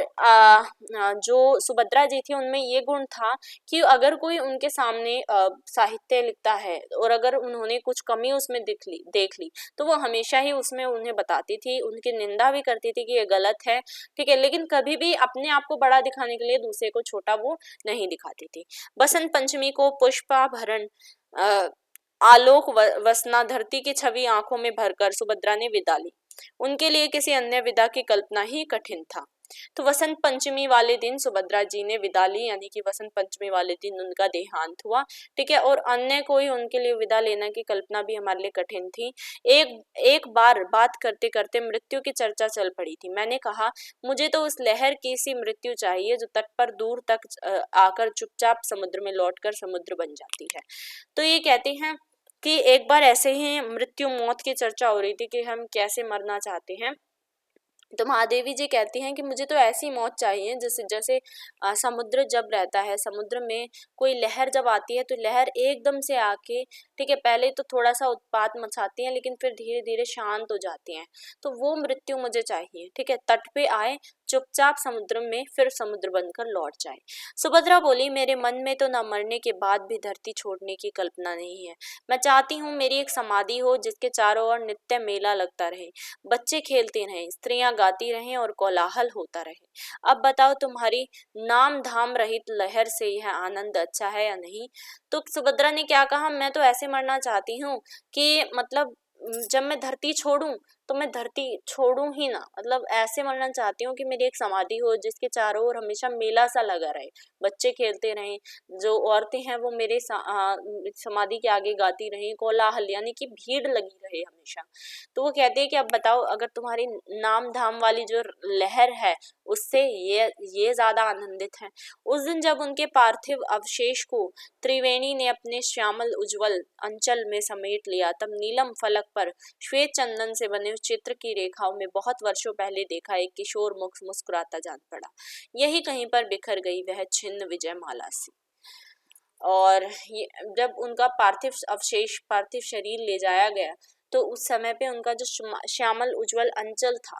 जो सुभद्रा जी थी उनमें ये गुण था कि अगर कोई उनके सामने साहित्य लिखता है और अगर उन्होंने कुछ कमी उसमें देख ली तो वो हमेशा ही उसमें उन्हें बताती थी, उनकी निंदा भी करती थी कि ये गलत है, ठीक है, लेकिन कभी भी अपने आप को बड़ा दिखाने के लिए दूसरे को छोटा वो नहीं दिखाती थी। बसंत पंचमी को पुष्पाभरण आलोक वसना धरती की छवि आंखों में भरकर सुभद्रा ने विदा ली। उनके लिए किसी अन्य विदा की कल्पना ही कठिन था। तो वसंत पंचमी वाले दिन सुभद्रा जी ने विदा ली, यानी कि वसंत पंचमी वाले दिन उनका देहांत हुआ, ठीक है। और अन्य कोई उनके लिए विदा लेने की कल्पना भी हमारे लिए कठिन थी। एक बार बात करते करते मृत्यु की चर्चा चल पड़ी थी। मैंने कहा, मुझे तो उस लहर की सी मृत्यु चाहिए जो तट पर दूर तक आकर चुपचाप समुद्र में लौटकर समुद्र बन जाती है। तो ये कहते हैं कि एक बार ऐसे ही मृत्यु मौत की चर्चा हो रही थी कि हम कैसे मरना चाहते हैं, तो महादेवी जी कहती हैं कि मुझे तो ऐसी मौत चाहिए जैसे जैसे समुद्र जब रहता है, समुद्र में कोई लहर जब आती है तो लहर एकदम से आके, ठीक है, पहले तो थोड़ा सा उत्पात मचाती है लेकिन फिर धीरे धीरे शांत हो जाती हैं। तो वो मृत्यु मुझे चाहिए, ठीक है, तट पे आए, चुपचाप समुद्र में फिर समुद्र बनकर लौट जाए। सुभद्रा बोली, मेरे मन में तो न मरने के बाद भी धरती छोड़ने की कल्पना नहीं है। मैं चाहती हूँ मेरी एक समाधि हो जिसके चारों ओर नित्य मेला लगता रहे, बच्चे खेलते रहें, स्त्रियां गाती रहें और कोलाहल होता रहे। अब बताओ तुम्हारी नाम धाम रहित लहर से यह आनंद अच्छा है या नहीं। तो सुभद्रा ने क्या कहा, मैं तो ऐसे मरना चाहती हूँ कि मतलब जब मैं धरती छोड़ूं तो मैं धरती छोड़ूं ही ना, मतलब ऐसे मरना चाहती हूँ कि मेरी एक समाधि हो जिसके चारों ओर हमेशा मेला सा लगा रहे, बच्चे खेलते रहें, जो औरतें हैं वो मेरे समाधि के आगे गाती रहें, कोलाहल यानी कि भीड़ लगी रहे हमेशा। तो वो कहते हैं कि अब बताओ, अगर तुम्हारी नाम धाम वाली जो लहर है उससे ये ज्यादा आनंदित है। उस दिन जब उनके पार्थिव अवशेष को त्रिवेणी ने अपने श्यामल उज्जवल अंचल में समेट लिया, तब नीलम फलक पर श्वेत चंदन से बने उस चित्र की रेखाओं में बहुत वर्षों पहले देखा एक किशोर मुख मुस्कुराता जान पड़ा। यही कहीं पर बिखर गई वह छिन्न विजय माला सी। और ये जब उनका पार्थिव शरीर ले जाया गया तो उस समय पे उनका जो श्यामल उज्जवल अंचल था,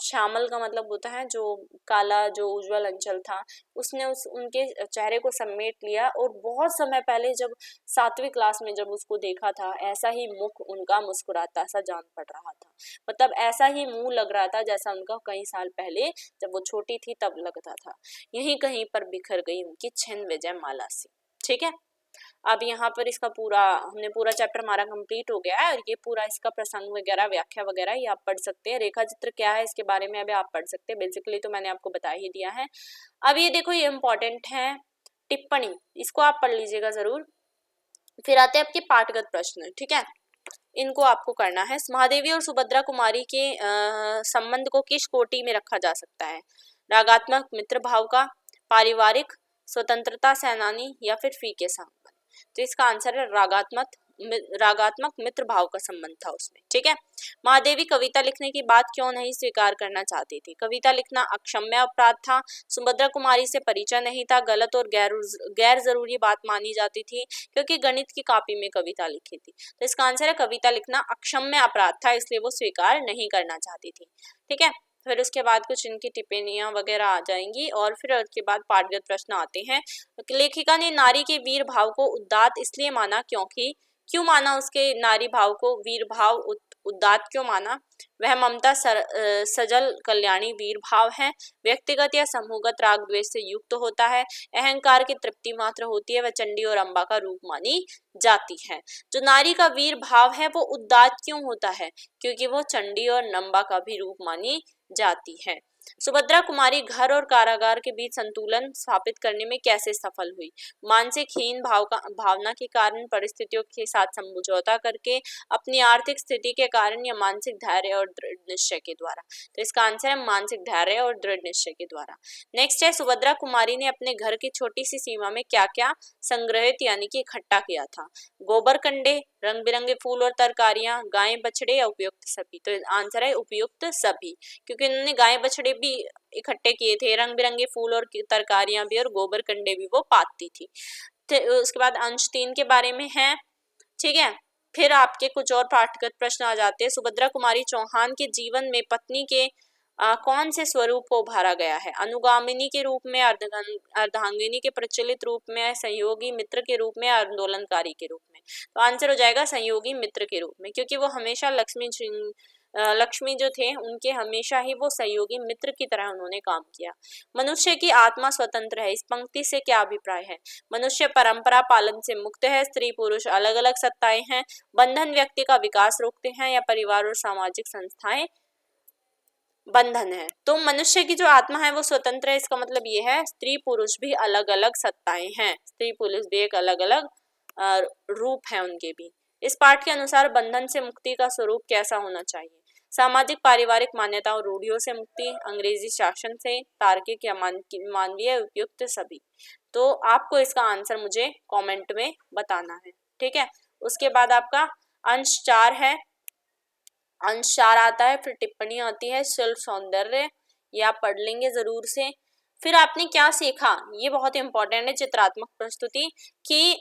श्यामल का मतलब होता है जो काला, जो उज्जवल अंचल था, उसने उनके चेहरे को समेट लिया। और बहुत समय पहले जब 7वीं क्लास में जब उसको देखा था, ऐसा ही मुख उनका मुस्कुराता सा जान पड़ रहा था, मतलब ऐसा ही मुंह लग रहा था जैसा उनका कई साल पहले जब वो छोटी थी तब लगता था। यहीं कहीं पर बिखर गई उनकी छिन्न विजय माला सी। ठीक है, अब यहाँ पर इसका हमने पूरा चैप्टर हमारा कंप्लीट हो गया है और ये पूरा इसका प्रसंग वगैरह, व्याख्या वगैरह ये आप पढ़ सकते हैं। रेखा चित्र क्या है इसके बारे में अभी आप पढ़ सकते हैं, बेसिकली तो मैंने आपको बता ही दिया है। अब ये देखो, ये इम्पोर्टेंट है टिप्पणी, इसको आप पढ़ लीजिएगा जरूर। फिर आते हैं आपके पाठगत प्रश्न, ठीक है, इनको आपको करना है। महादेवी और सुभद्रा कुमारी के संबंध को किस कोटि में रखा जा सकता है? रागात्मक मित्र भाव का, पारिवारिक, स्वतंत्रता सेनानी, या फिर फीके संबंध। तो इसका आंसर है रागात्मक मित्र भाव का संबंध था उसमें। ठीक है, महादेवी कविता लिखने की बात क्यों नहीं स्वीकार करना चाहती थी? कविता लिखना अक्षम्य अपराध था, सुभद्रा कुमारी से परिचय नहीं था, गलत और गैर जरूरी बात मानी जाती थी, क्योंकि गणित की कॉपी में कविता लिखी थी। तो इसका आंसर है कविता लिखना अक्षम्य अपराध था, इसलिए वो स्वीकार नहीं करना चाहती थी। ठीक है, फिर उसके बाद कुछ इनकी टिप्पणियां वगैरह आ जाएंगी और फिर उसके बाद पाठगत प्रश्न आते हैं। लेखिका ने नारी के वीर भाव को उदात्त इसलिए माना क्यों माना उसके नारी भाव को वीर भाव उदात्त क्यों माना? वह ममता सजल कल्याणी वीर भाव है, व्यक्तिगत या समूहगत राग द्वेष से युक्त होता है, अहंकार की तृप्ति मात्र होती है, वह चंडी और अम्बा का रूप मानी जाती है। जो नारी का वीर भाव है वो उदात्त क्यों होता है? क्योंकि वो चंडी और अम्बा का भी रूप मानी जाती है। सुभद्रा कुमारी घर और कारागार के बीच संतुलन स्थापित करने में कैसे सफल हुई? मानसिक हीन भावना के कारण, परिस्थितियों के साथ समझौता करके, अपनी आर्थिक स्थिति के कारण, या मानसिक धैर्य और दृढ़ निश्चय के द्वारा। तो इसका आंसर है मानसिक धैर्य और दृढ़ निश्चय के द्वारा। नेक्स्ट है, सुभद्रा कुमारी ने अपने घर की छोटी सी सीमा में क्या क्या संग्रहित यानी कि इकट्ठा किया था? गोबर कंडे, रंग बिरंगे फूल और तरकारियां, गाय बछड़े, या उपयुक्त सभी। तो आंसर है उपयुक्त सभी, क्योंकि उन्होंने गाय बछड़े भी इकट्ठे किए थे, रंग बिरंगे फूल और तरकारियां भी, और गोबर कंडे भी वो पाती थी। उसके बाद अंश 3 के बारे में है। ठीक है, फिर आपके कुछ और पाठगत प्रश्न आ जाते हैं। सुभद्रा कुमारी चौहान के जीवन में पत्नी के कौन से स्वरूप को उभारा गया है? अनुगामिनी के रूप में, अर्धांगिनी के प्रचलित रूप में, सहयोगी मित्र के रूप में, आंदोलनकारी के रूप में। तो आंसर हो जाएगा सहयोगी मित्र के रूप में, क्योंकि वो हमेशा लक्ष्मी जो थे उनके हमेशा ही वो सहयोगी मित्र की तरह उन्होंने काम किया। मनुष्य की आत्मा स्वतंत्र है, इस पंक्ति से क्या अभिप्राय है? मनुष्य परंपरा पालन से मुक्त है, स्त्री पुरुष अलग अलग सत्ताएं हैं, बंधन व्यक्ति का विकास रोकते हैं, या परिवार और सामाजिक संस्थाएं बंधन है। तो मनुष्य की जो आत्मा है वो स्वतंत्र है, इसका मतलब ये है स्त्री पुरुष भी अलग अलग सत्ताएं हैं, स्त्री पुरुष भी एक अलग अलग रूप है उनके भी। इस पाठ के अनुसार बंधन से मुक्ति का स्वरूप कैसा होना चाहिए? सामाजिक पारिवारिक मान्यताओं रूढ़ियों से मुक्ति, अंग्रेजी शासन से, तार्किक या मानवीय उपयुक्त सभी। तो आपको इसका आंसर मुझे कमेंट में बताना है, ठीक है। उसके बाद आपका अंश 4 है, अंश 4 आता है, फिर टिप्पणी आती है, शिल्प सौंदर्य, ये आप पढ़ लेंगे जरूर से। फिर आपने क्या सीखा, ये बहुत इंपॉर्टेंट है, चित्रात्मक प्रस्तुति कि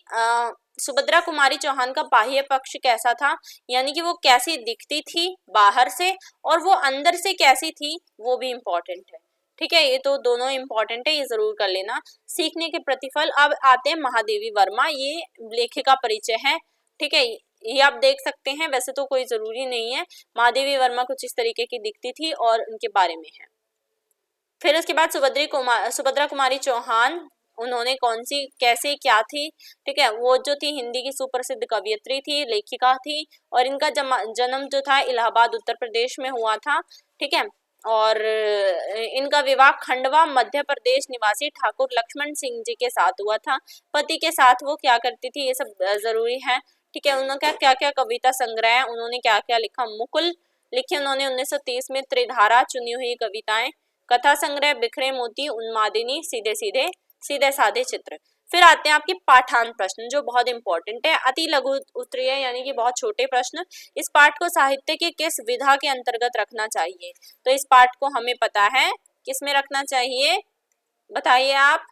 सुभद्रा कुमारी चौहान का बाह्य पक्ष कैसा था, यानी कि वो कैसी दिखती थी बाहर से, और वो अंदर से कैसी थी, वो भी इम्पोर्टेंट है, ठीक है। ये तो दोनों इम्पोर्टेंट है, ये जरूर कर लेना। सीखने के प्रतिफल। अब आते हैं महादेवी वर्मा, ये लेखिका परिचय है, ठीक है। ये आप देख सकते हैं, वैसे तो कोई जरूरी नहीं है। महादेवी वर्मा कुछ इस तरीके की दिखती थी और उनके बारे में है। फिर उसके बाद सुभद्रा कुमारी चौहान, उन्होंने कौन सी, कैसे, क्या थी, ठीक है। वो जो थी हिंदी की सुप्रसिद्ध कवयित्री थी, लेखिका थी, और इनका जन्म जो था इलाहाबाद उत्तर प्रदेश में हुआ था, ठीक है। और इनका विवाह खंडवा मध्य प्रदेश निवासी ठाकुर लक्ष्मण सिंह जी के साथ हुआ था। पति के साथ वो क्या करती थी, ये सब जरूरी है, ठीक है। उन्होंने क्या क्या कविता संग्रह, उन्होंने क्या क्या लिखा, मुकुल लिखे उन्होंने 1930 में, त्रिधारा चुनी हुई कविताएं, कथा संग्रह, बिखरे मोती, उन्मादिनी, सीधे साधे चित्र। फिर आते हैं आपके पाठांत प्रश्न, जो बहुत इंपॉर्टेंट है। अति लघु उत्तरीय यानी कि बहुत छोटे प्रश्न। इस पाठ को साहित्य के किस विधा के अंतर्गत रखना चाहिए? तो इस पाठ को हमें पता है किस में रखना चाहिए, बताइए आप।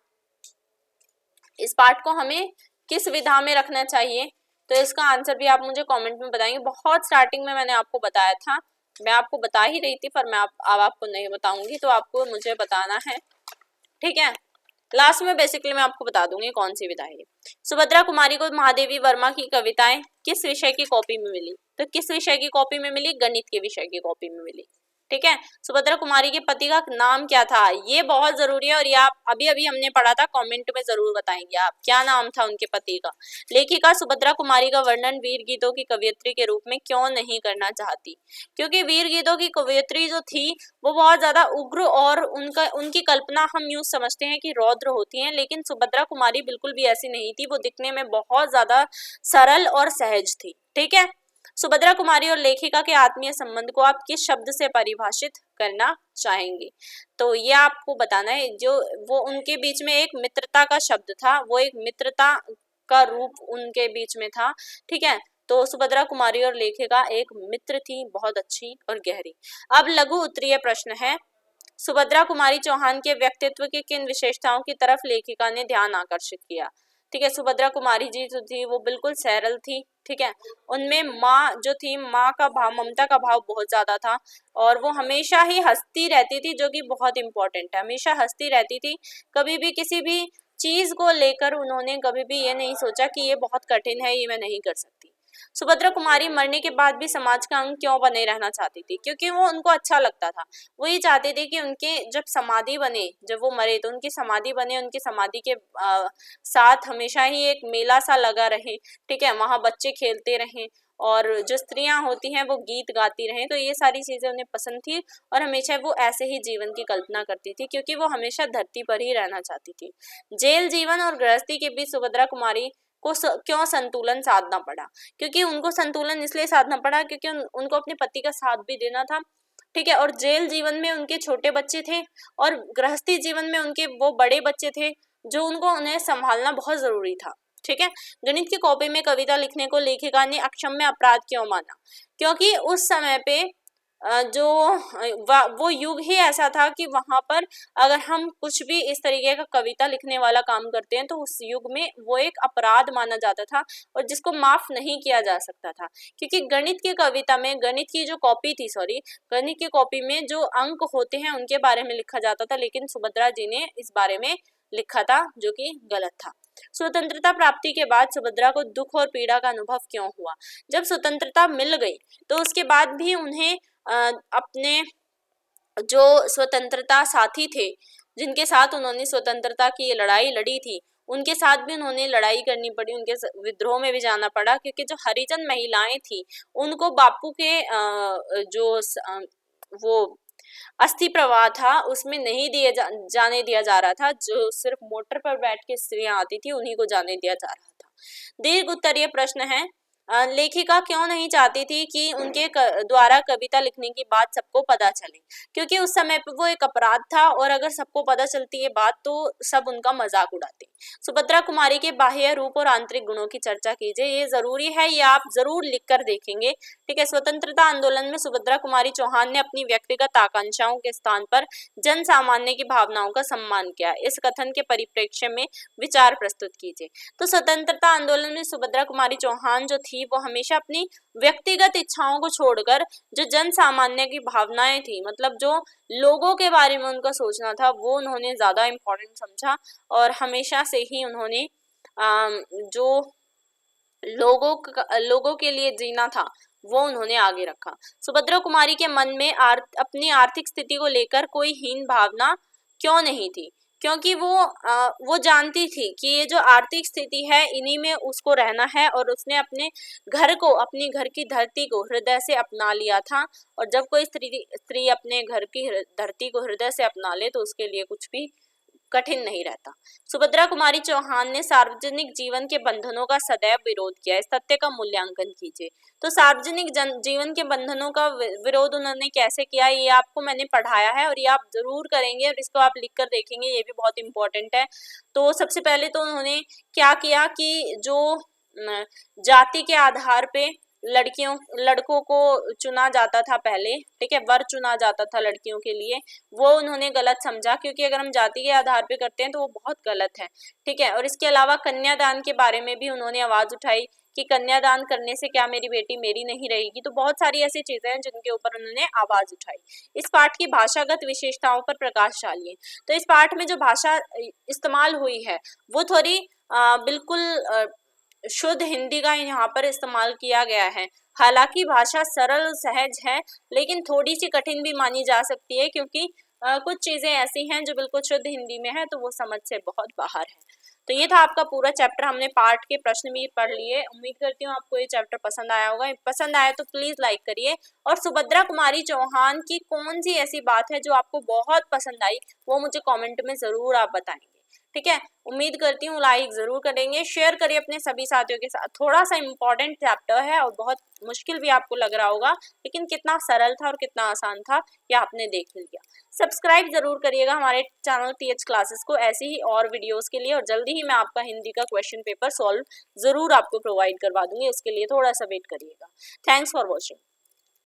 इस पाठ को हमें किस विधा में रखना चाहिए? तो इसका आंसर भी आप मुझे कमेंट में बताएंगे। बहुत स्टार्टिंग में मैंने आपको बताया था, मैं आपको बता ही रही थी, पर मैं अब आपको नहीं बताऊंगी, तो आपको मुझे बताना है, ठीक है। लास्ट में बेसिकली मैं आपको बता दूंगी कौन सी विधा है। सुभद्रा कुमारी को महादेवी वर्मा की कविताएं किस विषय की कॉपी में मिली? तो किस विषय की कॉपी में मिली? गणित के विषय की कॉपी में मिली, ठीक है। सुभद्रा कुमारी के पति का नाम क्या था? ये बहुत जरूरी है, और ये आप अभी अभी हमने पढ़ा था, कमेंट में जरूर बताएंगे आप क्या नाम था उनके पति का। लेखिका सुभद्रा कुमारी का वर्णन वीर गीतों की कवयित्री के रूप में क्यों नहीं करना चाहती? क्योंकि वीर गीतों की कवयित्री जो थी वो बहुत ज्यादा उग्र, और उनकी कल्पना हम यूं समझते हैं कि रौद्र होती है, लेकिन सुभद्रा कुमारी बिल्कुल भी ऐसी नहीं थी, वो दिखने में बहुत ज्यादा सरल और सहज थी, ठीक है। सुभद्रा कुमारी और लेखिका के आत्मीय संबंध को आप किस शब्द से परिभाषित करना चाहेंगे? तो ये आपको बताना है, जो वो उनके बीच में एक मित्रता का शब्द था, वो एक मित्रता का रूप उनके बीच में था, ठीक है। तो सुभद्रा कुमारी और लेखिका एक मित्र थी, बहुत अच्छी और गहरी। अब लघु उत्तरीय प्रश्न है, सुभद्रा कुमारी चौहान के व्यक्तित्व की किन विशेषताओं की तरफ लेखिका ने ध्यान आकर्षित किया? ठीक है, सुभद्रा कुमारी जी जो थी वो बिल्कुल सरल थी, ठीक है। उनमें माँ जो थी, माँ का भाव, ममता का भाव बहुत ज्यादा था, और वो हमेशा ही हंसती रहती थी, जो कि बहुत इंपॉर्टेंट है, हमेशा हंसती रहती थी। कभी भी किसी भी चीज को लेकर उन्होंने कभी भी ये नहीं सोचा कि ये बहुत कठिन है, ये मैं नहीं कर सकती। सुभद्रा कुमारी मरने के बाद भी समाज का अंग क्यों बने रहना चाहती थी? क्योंकि वो उनको अच्छा लगता था, वो ये चाहते थे कि उनके जब समाधि बने, जब वो मरे तो उनकी समाधि बने, उनकी समाधि के साथ हमेशा ही एक मेला सा लगा रहे, ठीक है, वहां बच्चे खेलते रहें, और जो स्त्रियां होती हैं वो गीत गाती रहें। तो ये सारी चीजें उन्हें पसंद थी, और हमेशा वो ऐसे ही जीवन की कल्पना करती थी, क्योंकि वो हमेशा धरती पर ही रहना चाहती थी। जेल जीवन और गृहस्थी के बीच सुभद्रा कुमारी को क्यों संतुलन साधना पड़ा? क्योंकि उनको संतुलन इसलिए साधना पड़ा क्योंकि उनको अपने पति का साथ भी देना था, ठीक है। और जेल जीवन में उनके छोटे बच्चे थे, और गृहस्थी जीवन में उनके वो बड़े बच्चे थे, जो उन्हें संभालना बहुत जरूरी था, ठीक है। गणित की कॉपी में कविता लिखने को लेखिका ने अक्षम्य अपराध क्यों माना? क्योंकि उस समय पे वो युग ही ऐसा था कि वहां पर अगर हम कुछ भी इस तरीके का कविता लिखने वाला काम करते हैं तो उस युग में वो एक अपराध माना जाता था और जिसको माफ नहीं किया जा सकता था, क्योंकि गणित की कविता में, गणित की जो कॉपी थी, सॉरी, गणित की कॉपी में जो अंक होते हैं उनके बारे में लिखा जाता था, लेकिन सुभद्रा जी ने इस बारे में लिखा था जो कि गलत था। स्वतंत्रता प्राप्ति के बाद सुभद्रा को दुख और पीड़ा का अनुभव क्यों हुआ? जब स्वतंत्रता मिल गई तो उसके बाद भी उन्हें अपने जो स्वतंत्रता साथी थे, जिनके साथ उन्होंने स्वतंत्रता की लड़ाई लड़ी थी, उनके साथ भी उन्होंने लड़ाई करनी पड़ी, उनके विद्रोह में भी जाना पड़ा, क्योंकि जो हरिजन महिलाएं थी उनको बापू के वो अस्थि प्रवाह था उसमें नहीं जाने दिया जा रहा था। जो सिर्फ मोटर पर बैठ के स्त्रियां आती थी उन्हीं को जाने दिया जा रहा था। दीर्घ उत्तरीय प्रश्न है, लेखिका क्यों नहीं चाहती थी कि उनके द्वारा कविता लिखने की बात सबको पता चले? क्योंकि उस समय पे वो एक अपराध था और अगर सबको पता चलती है बात तो सब उनका मजाक उड़ाते। सुभद्रा कुमारी के बाह्य रूप और आंतरिक गुणों की चर्चा कीजिए। ये जरूरी है, ये आप जरूर लिख कर देखेंगे, ठीक है। स्वतंत्रता आंदोलन में सुभद्रा कुमारी चौहान ने अपनी व्यक्तिगत आकांक्षाओं के स्थान पर जन सामान्य की भावनाओं का सम्मान किया। इस कथन के परिप्रेक्ष्य में विचार प्रस्तुत कीजिए। तो स्वतंत्रता आंदोलन में सुभद्रा कुमारी चौहान जो थी वो हमेशा अपनी व्यक्तिगत इच्छाओं को छोड़कर जो जन सामान्य की भावनाएं थी, मतलब जो लोगों के बारे में उनका सोचना था, वो उन्होंने ज्यादा इम्पोर्टेंट समझा और हमेशा से ही उन्होंने जो लोगों के लिए जीना था वो उन्होंने आगे रखा। सुभद्रा कुमारी के मन में अपनी आर्थिक स्थिति को लेकर कोई हीन भावना क्यों नहीं थी? क्योंकि वो जानती थी कि ये जो आर्थिक स्थिति है इन्हीं में उसको रहना है और उसने अपने घर को, अपनी घर की धरती को हृदय से अपना लिया था। और जब कोई स्त्री अपने घर की धरती को हृदय से अपना ले तो उसके लिए कुछ भी कठिन नहीं रहता। सुभद्रा कुमारी चौहान ने सार्वजनिक जीवन के बंधनों का सदैव विरोध किया। इस तथ्य का मूल्यांकन कीजिए। तो सार्वजनिक जीवन के बंधनों का विरोध उन्होंने कैसे किया, ये आपको मैंने पढ़ाया है और ये आप जरूर करेंगे और इसको आप लिख कर देखेंगे, ये भी बहुत इंपॉर्टेंट है। तो सबसे पहले तो उन्होंने क्या किया कि जो जाति के आधार पे लड़कों को चुना जाता था पहले, ठीक है, वर चुना जाता था लड़कियों के लिए, वो उन्होंने गलत समझा, क्योंकि अगर हम जाति के आधार पे करते हैं तो वो बहुत गलत है, ठीक है। और इसके अलावा कन्यादान के बारे में भी उन्होंने आवाज उठाई कि कन्यादान करने से क्या मेरी बेटी मेरी नहीं रहेगी। तो बहुत सारी ऐसी चीजें हैं जिनके ऊपर उन्होंने आवाज उठाई। इस पाठ की भाषागत विशेषताओं पर प्रकाश डालिए। तो इस पाठ में जो भाषा इस्तेमाल हुई है वो थोड़ी बिल्कुल शुद्ध हिंदी का यहाँ पर इस्तेमाल किया गया है। हालांकि भाषा सरल सहज है लेकिन थोड़ी सी कठिन भी मानी जा सकती है, क्योंकि कुछ चीजें ऐसी हैं जो बिल्कुल शुद्ध हिंदी में है तो वो समझ से बहुत बाहर है। तो ये था आपका पूरा चैप्टर, हमने पार्ट के प्रश्न भी पढ़ लिए। उम्मीद करती हूँ आपको ये चैप्टर पसंद आया होगा। पसंद आया तो प्लीज लाइक करिए और सुभद्रा कुमारी चौहान की कौन सी ऐसी बात है जो आपको बहुत पसंद आई वो मुझे कॉमेंट में जरूर आप बताएंगे, ठीक है। उम्मीद करती हूँ लाइक जरूर करेंगे, शेयर करिए अपने सभी साथियों के साथ। थोड़ा सा इम्पोर्टेंट चैप्टर है और बहुत मुश्किल भी आपको लग रहा होगा, लेकिन कितना सरल था और कितना आसान था ये आपने देख लिया। सब्सक्राइब जरूर करिएगा हमारे चैनल टीएच क्लासेस को ऐसी ही और वीडियोस के लिए, और जल्दी ही मैं आपका हिंदी का क्वेश्चन पेपर सॉल्व जरूर आपको प्रोवाइड करवा दूंगी, उसके लिए थोड़ा सा वेट करिएगा। Thanks for watching.